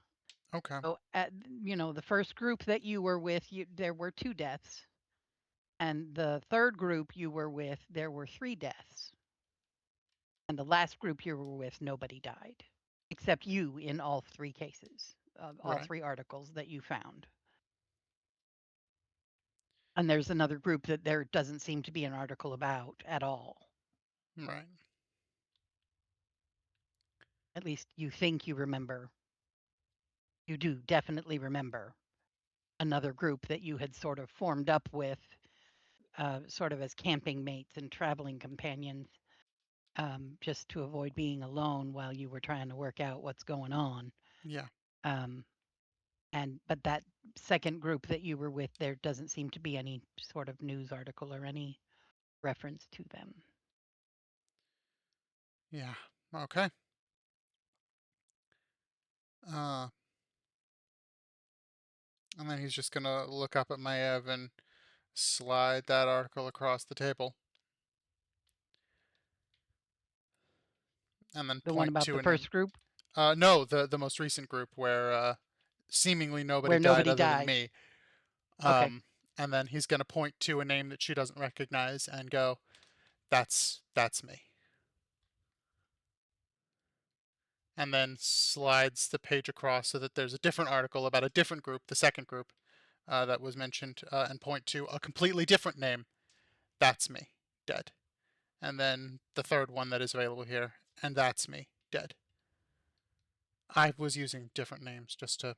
Okay. So, the first group that you were with, there were 2 deaths, and the third group you were with, there were 3 deaths, and the last group you were with, nobody died, except you in all 3 cases, all Right. 3 articles that you found. And there's another group that there doesn't seem to be an article about at all. Right. At least you think you remember. You do definitely remember another group that you had sort of formed up with, sort of as camping mates and traveling companions, just to avoid being alone while you were trying to work out what's going on. Yeah. Um, but that second group that you were with, there doesn't seem to be any sort of news article or any reference to them. Yeah. Okay. Uh, and then he's just gonna look up at Maev and slide that article across the table, and then The one point about to the a name. first group No, the most recent group where seemingly nobody where died nobody other than died. me. Okay. And then he's gonna point to a name that she doesn't recognize and go, "That's me." And then slides the page across so that there's a different article about a different group, the second group that was mentioned, and point to a completely different name. That's me, dead. And then the third one that is available here, and that's me, dead. I was using different names just to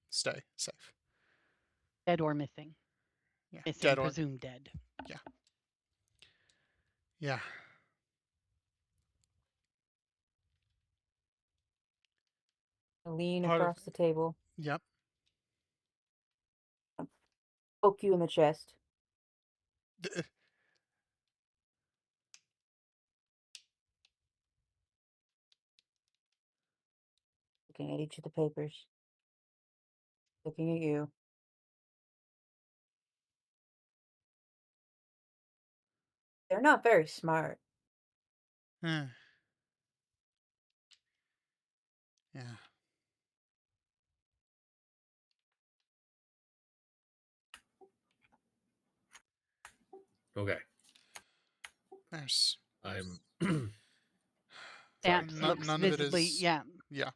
stay safe. Dead or missing. Yeah, Missing, dead or presumed dead. yeah, yeah. Lean Part of across the table, yep. poke you in the chest. Looking at each of the papers. Looking at you. They're not very smart. Yeah. Okay, There's I'm sorry. Snaps looks none of it visibly, is. yeah. Yeah,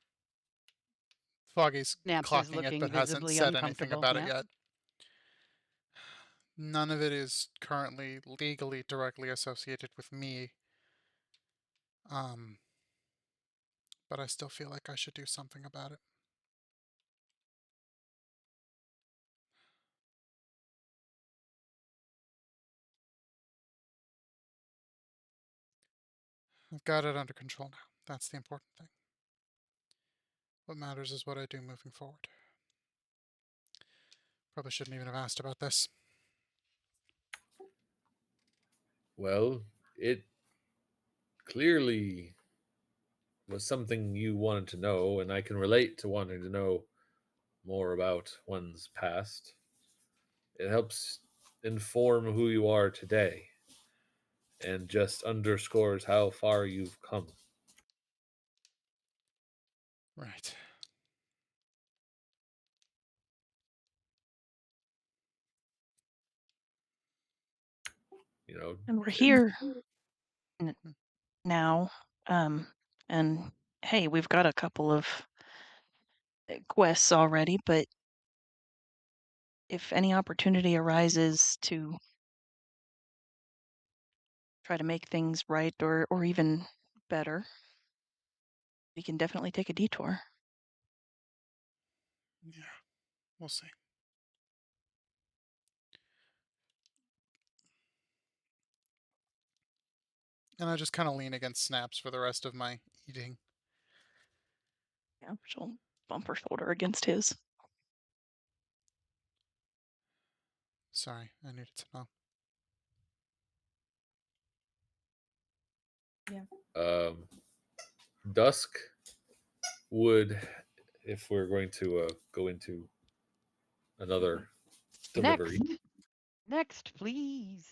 Foggy's Snaps is clocking it, looking but hasn't visibly said anything uncomfortable. about it Yeah. yet. None of it is currently legally directly associated with me. Um, but I still feel like I should do something about it. I've got it under control now. That's the important thing. What matters is what I do moving forward. Probably shouldn't even have asked about this. Well, it clearly was something you wanted to know, and I can relate to wanting to know more about one's past. It helps inform who you are today and just underscores how far you've come. Right. You know, And we're here Hmm. now. And hey, we've got a couple of quests already, but if any opportunity arises to try to make things right or even better, we can definitely take a detour. Yeah, we'll see. And I just kind of lean against Snaps for the rest of my eating. Yeah, she'll bump her shoulder against his. Sorry, I needed to know. Dusk would, if we're going to go into another delivery. Next, please.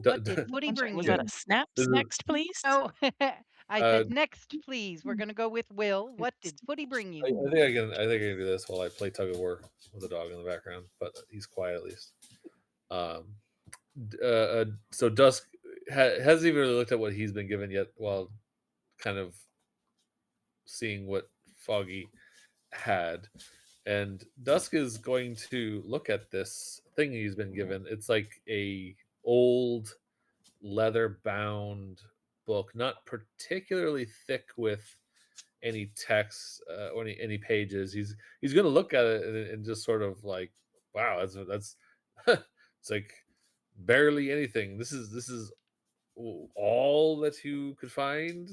Du- What did du- Woody I'm sorry, bring was you? that a snaps this is, next, please? Oh, I uh, said next, please. We're gonna go with Will. What did Woody bring I you? think I can. I think I can do this while I play tug of war with the dog in the background, but he's quiet at least. Um, so Dusk hasn't even really looked at what he's been given yet, while kind of seeing what Foggy had. And Dusk is going to look at this thing he's been given. It's like a old leather bound book, not particularly thick with any text or any pages. He's going to look at it and just sort of like, wow, that's it's like barely anything. This is all that you could find.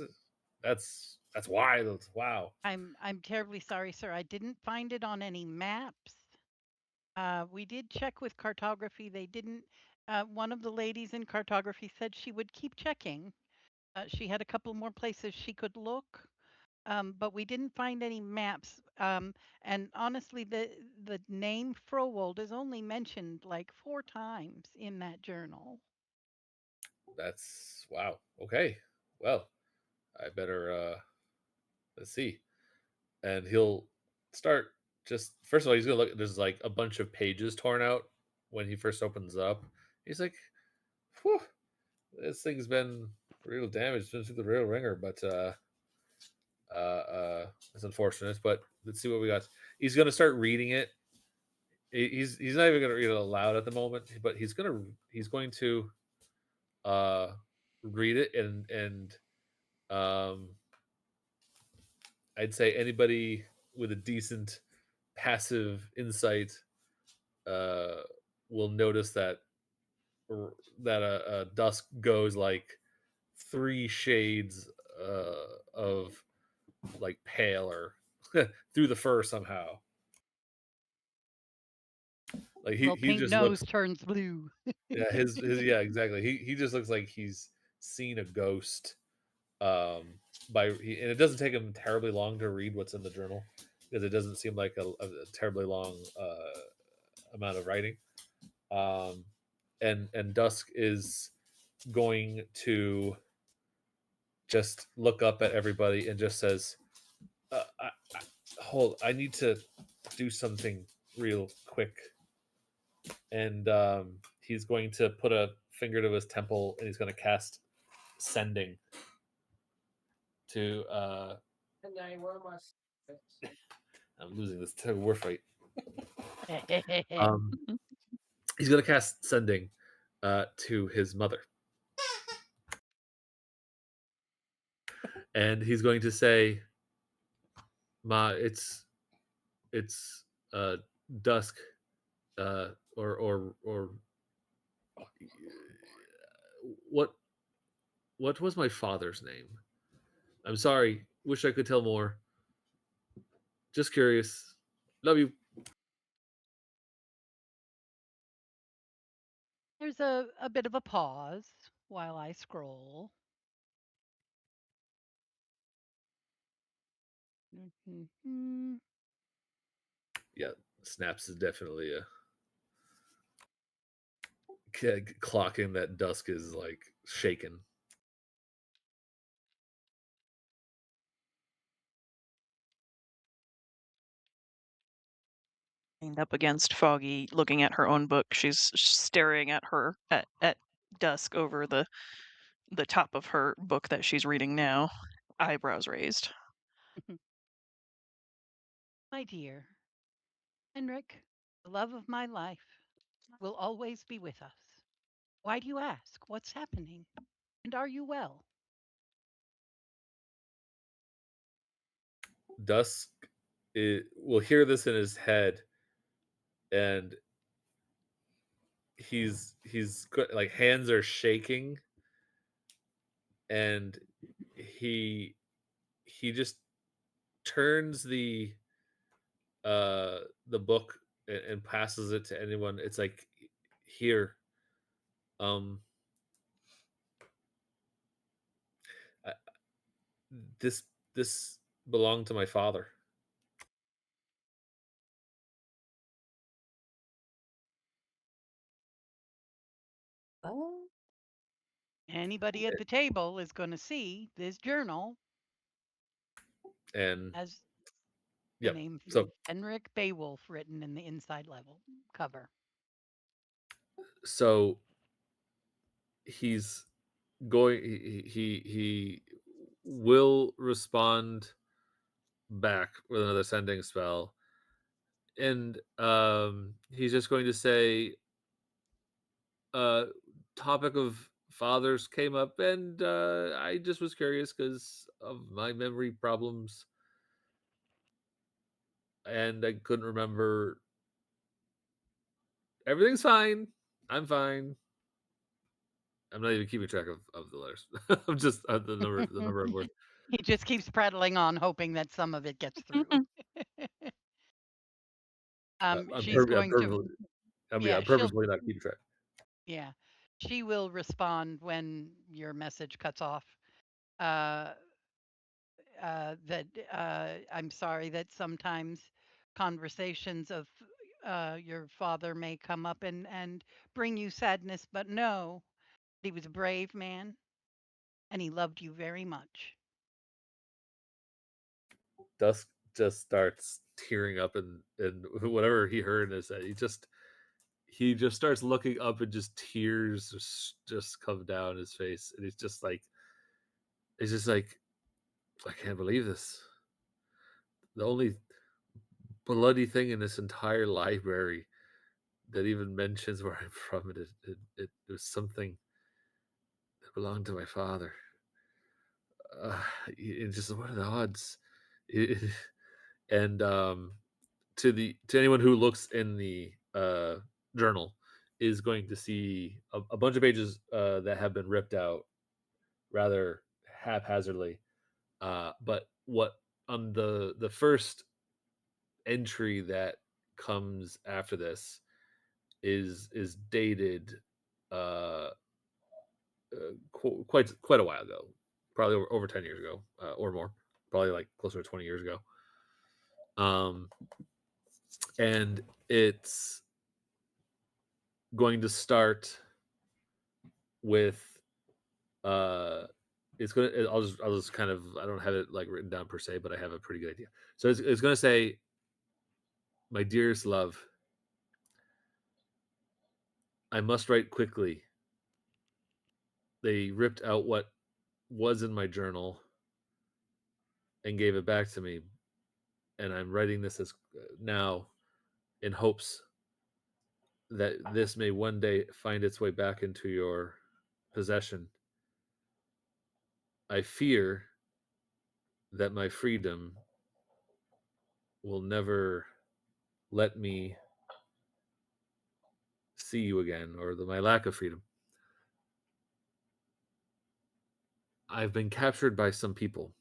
That's wild. Wow. I'm terribly sorry, sir. I didn't find it on any maps. We did check with cartography. They didn't. One of the ladies in cartography said she would keep checking. She had a couple more places she could look, but we didn't find any maps. And honestly, the name Frowold is only mentioned like 4 times in that journal. That's wow. Okay. Well, I better let's see. And he'll start just first of all, he's gonna look. There's like a bunch of pages torn out when he first opens it up. He's like, whew, this thing's been real damaged, been through the real ringer, but it's unfortunate. But let's see what we got. He's gonna start reading it. He's not even gonna read it aloud at the moment, but he's going to uh read it and um I'd say anybody with a decent passive insight uh will notice that Dusk goes like 3 shades of like paler through the fur somehow. Like Well, he pink just nose looks, turns blue. yeah, his yeah, exactly. He just looks like he's seen a ghost. Um, and it doesn't take him terribly long to read what's in the journal because it doesn't seem like a terribly long amount of writing. Um, and Dusk is going to just look up at everybody and just says, I need to do something real quick." And he's going to put a finger to his temple and he's going to cast sending to I'm losing this tug of war fight. Um, he's going to cast sending to his mother. and he's going to say, "Ma, it's dusk, or what was my father's name? I'm sorry. Wish I could tell more. Just curious. Love you." There's a bit of a pause while I scroll. Mhm. Yeah, Snaps is definitely clocking that dusk is like shaken. Leaned up against Foggy, looking at her own book. She's staring at her at dusk over the top of her book that she's reading now, eyebrows raised. My dear, Henrik, the love of my life, will always be with us. Why do you ask? What's happening? And are you well? Dusk will hear this in his head, and like hands are shaking, and he just turns the book and passes it to anyone. It's like, here, um I, this belonged to my father. Oh. Anybody at the table is going to see this journal And as the yep, name so Henrik Beowulf written in the inside level cover. so he's going he will respond back with another sending spell, and he's just going to say, uh topic of fathers came up, and I just was curious because of my memory problems, and I couldn't remember. Everything's fine. I'm fine. I'm not even keeping track of the letters. I'm just the number of words. He just keeps prattling on, hoping that some of it gets through. She's I'm going to, purposely, yeah, I'm purposely not keeping track. yeah, she will respond when your message cuts off. Uh, that I'm sorry that sometimes conversations of your father may come up and bring you sadness, but no, he was a brave man and he loved you very much. Dusk just starts tearing up, and whatever he heard in his head, he just starts looking up, and just tears just come down his face, and he's just like, I can't believe this. The only bloody thing in this entire library that even mentions where I'm from, it was something that belonged to my father. It's just, what are the odds? It- and to anyone who looks in the journal, is going to see a bunch of pages that have been ripped out rather haphazardly. But what on the first entry that comes after this is dated uh, quite a while ago, probably over 10 years ago, or more, probably like closer to 20 years ago. And it's going to start with uh I'll just kind of, I don't have it like written down per se, but I have a pretty good idea. So it's going to say, my dearest love, I must write quickly. They ripped out what was in my journal and gave it back to me, and I'm writing this as now, in hopes that this may one day find its way back into your possession. I fear that my freedom will never let me see you again, or my lack of freedom. I've been captured by some people.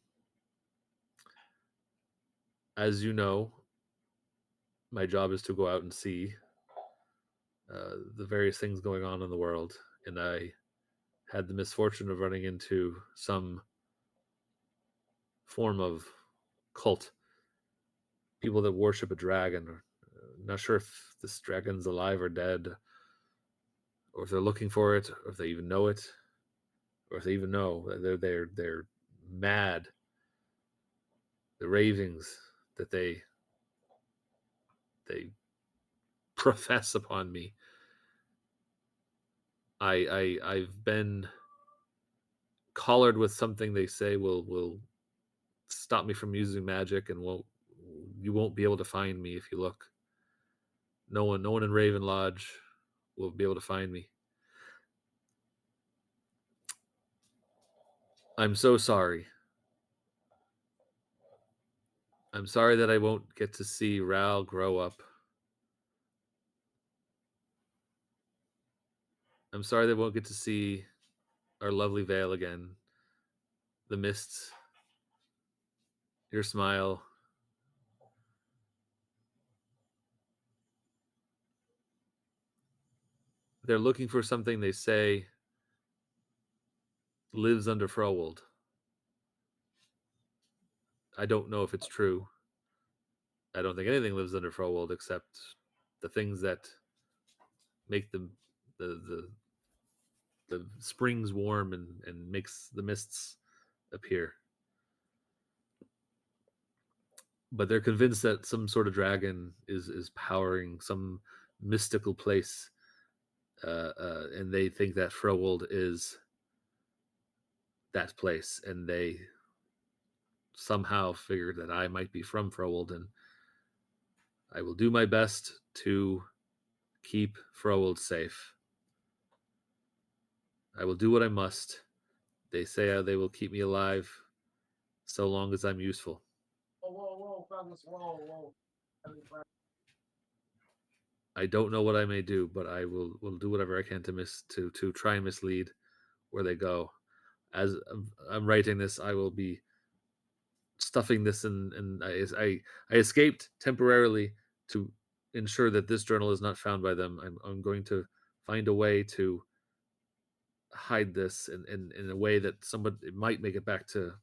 As you know, my job is to go out and see the various things going on in the world, and I had the misfortune of running into some form of cult, people that worship a dragon. Not sure if this dragon's alive or dead, or if they're looking for it, or if they even know it, or if they even know. They're mad. The ravings that they profess upon me. I've been collared with something they say will stop me from using magic, and you won't be able to find me if you look. No one in Raven Lodge will be able to find me. I'm so sorry. I'm sorry that I won't get to see Ral grow up. I'm sorry that I won't get to see our lovely Vale again. The mists, your smile. They're looking for something they say lives under Frowold. I don't know if it's true. I don't think anything lives under Frowold except the things that make the the springs warm and makes the mists appear. But they're convinced that some sort of dragon is powering some mystical place, and they think that Frowold is that place, and they somehow figured that I might be from Frowold, and I will do my best to keep Frowold safe. I will do what I must. They say they will keep me alive so long as I'm useful. Whoa, fellas, whoa. I don't know what I may do, but I will do whatever I can to try and mislead where they go. As I'm writing this, I will be stuffing this in, and I escaped temporarily to ensure that this journal is not found by them. I'm going to find a way to hide this in a way that somebody it might make it back to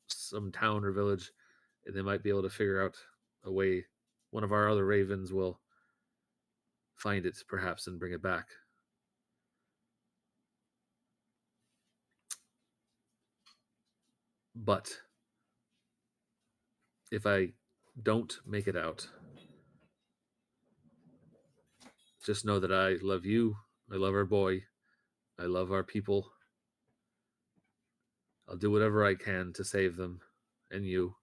some town or village, and they might be able to figure out a way. One of our other ravens will find it perhaps and bring it back. But if I don't make it out, just know that I love you. I love our boy. I love our people. I'll do whatever I can to save them and you.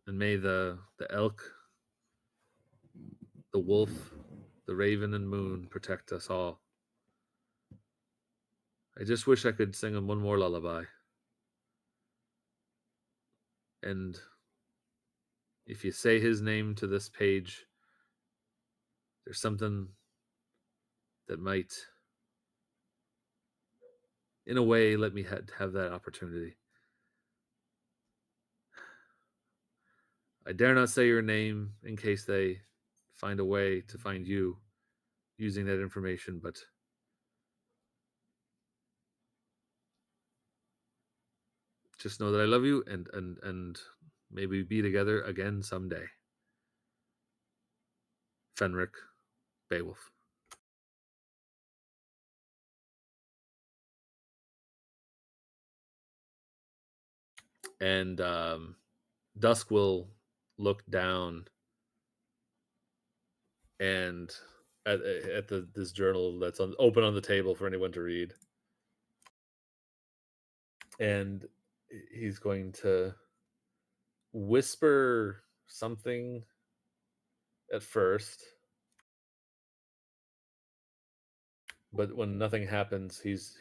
And may the elk, the wolf, the raven, and moon protect us all. I just wish I could sing him one more lullaby. And if you say his name to this page, there's something that might, in a way, let me have that opportunity. I dare not say your name in case they find a way to find you using that information, but just know that I love you, and maybe be together again someday. Fenric, Beowulf. And Dusk will look down and at this journal that's open on the table for anyone to read, and he's going to whisper something at first, but when nothing happens, he's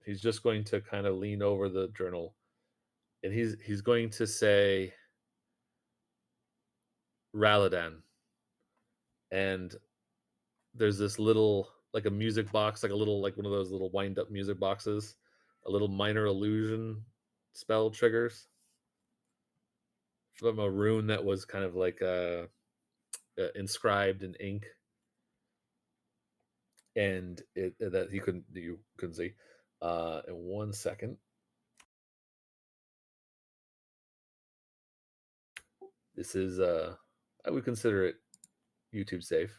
he's just going to kind of lean over the journal, and he's going to say Raladan, and there's this little like a music box, like a little like one of those little wind up music boxes, a little minor illusion spell triggers from a rune that was kind of like inscribed in ink, and that you couldn't see. In 1 second, this is I would consider it YouTube safe.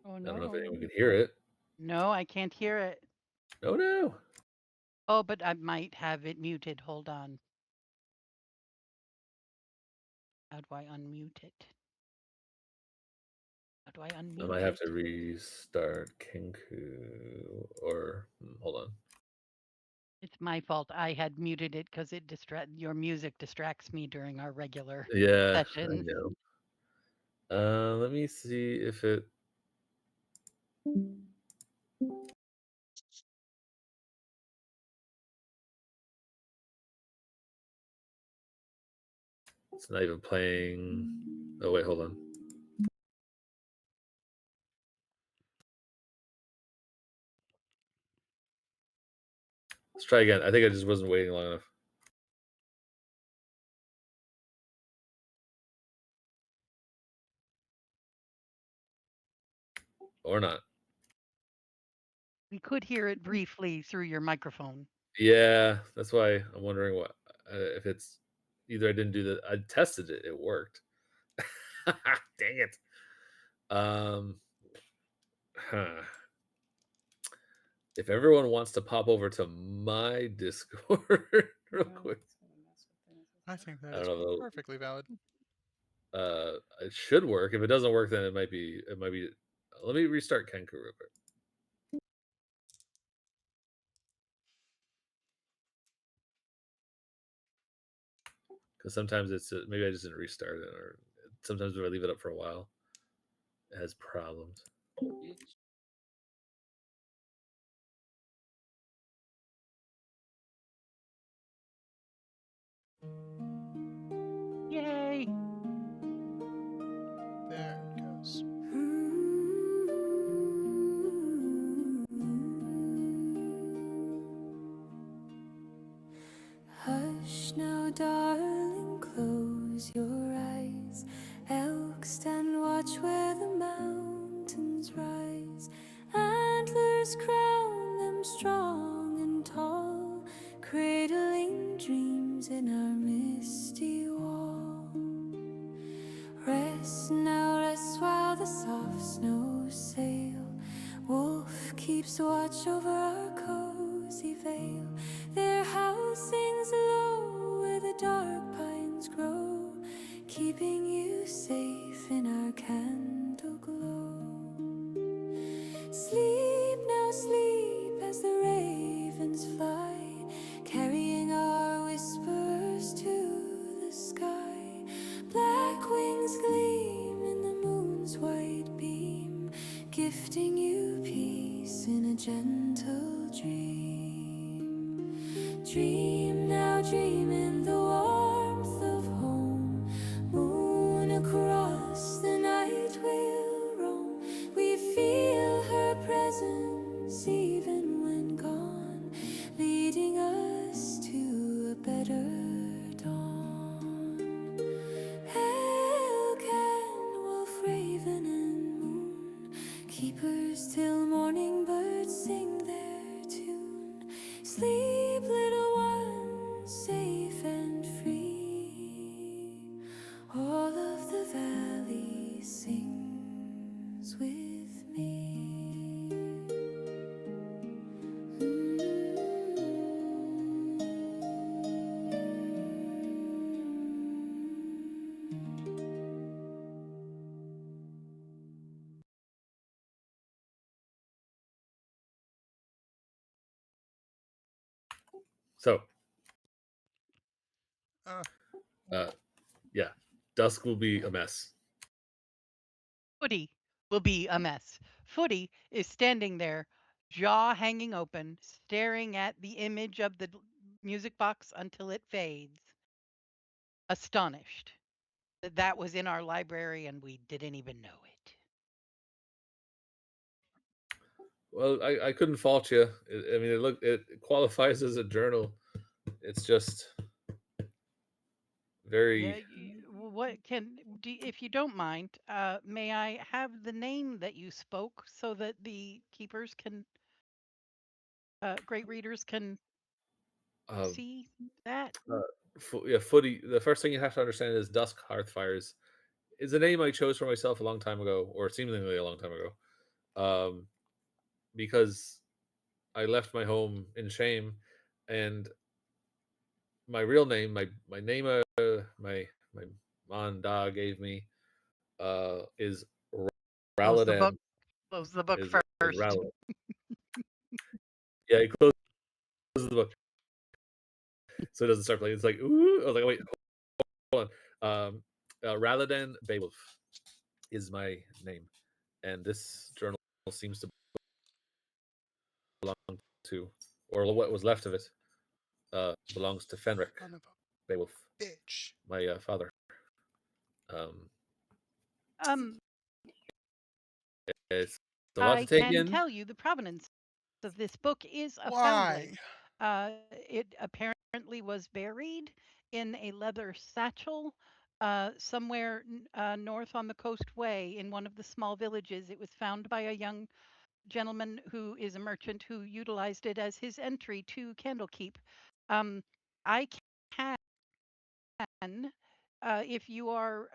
Oh I don't know if anyone no. can hear it. No, I can't hear it. Oh no. Oh, but I might have it muted. Hold on. How do I unmute it? How do I I unmute might have it? to restart Kinku or hold on. It's my fault. I had muted it because your music distracts me during our regular Yeah, I session. know. Let me see if it. It's not even playing. Oh wait, hold on. Let's try again. I think I just wasn't waiting long enough. Or not. We could hear it briefly through your microphone. Yeah, that's why I'm wondering what if it's either I didn't do the. I tested it. It worked. Dang it. Huh. If everyone wants to pop over to my Discord real quick, I think that I don't is know. perfectly valid. It should work. If it doesn't work, then it might be. It might be. Let me restart Kenku real quick. Because sometimes it's maybe I just didn't restart it, or sometimes if I leave it up for a while, it has problems. Yay! There it goes. Hush now, darling, close your eyes. Elk stand watch where the mountains rise. Antlers crown them strong and tall, cradling dreams in our misty wall. Rest now, rest while the soft snows sail. Wolf keeps watch over our cozy vale. Their house sings low where the dark pines grow, keeping you safe in our candle glow. Sleep now, sleep as the ravens fly, carrying our whispers to the sky. Black wings gleam in the moon's white beam, gifting you peace in a gentle dream. Dream now, dream in the warmth of home. Moon across the night will roam. We feel her presence even when gone, leading us to a better dawn. Elk and wolf, raven and moon, keepers till morning birds sing their tune. Sleep, little one, safe and free. All of the valley sings with me. So, Uh, yeah. Dusk will be a mess. Footy will be a mess. Footy is standing there, jaw hanging open, staring at the image of the music box until it fades, astonished that that was in our library and we didn't even know it. Well, I couldn't fault you. I mean, it qualifies as a journal. It's just Yeah, very. what can if you don't mind, may I have the name that you spoke so that the keepers can, great readers can Uh, see that? yeah, footy. The first thing you have to understand is Dusk Hearthfires is a name I chose for myself a long time ago, or seemingly a long time ago, um, because I left my home in shame, and my real name, my name, my mom and dad gave me, is Close the book. Raladan. Close the book Is first. Raladan. Yeah, he closes the book so it doesn't start playing. It's like ooh. I was like, wait, hold on. Raladan Beowulf is my name, and this journal seems to belong to, or what was left of it, belongs to Fenric Son of Beowulf, a bitch. my father. Um, Um, it's a lot to I take can in. tell you the provenance of this book is a Why? foundling. It apparently was buried in a leather satchel somewhere north on the coastway in one of the small villages. It was found by a young gentleman who is a merchant who utilized it as his entry to Candlekeep. I can, if you are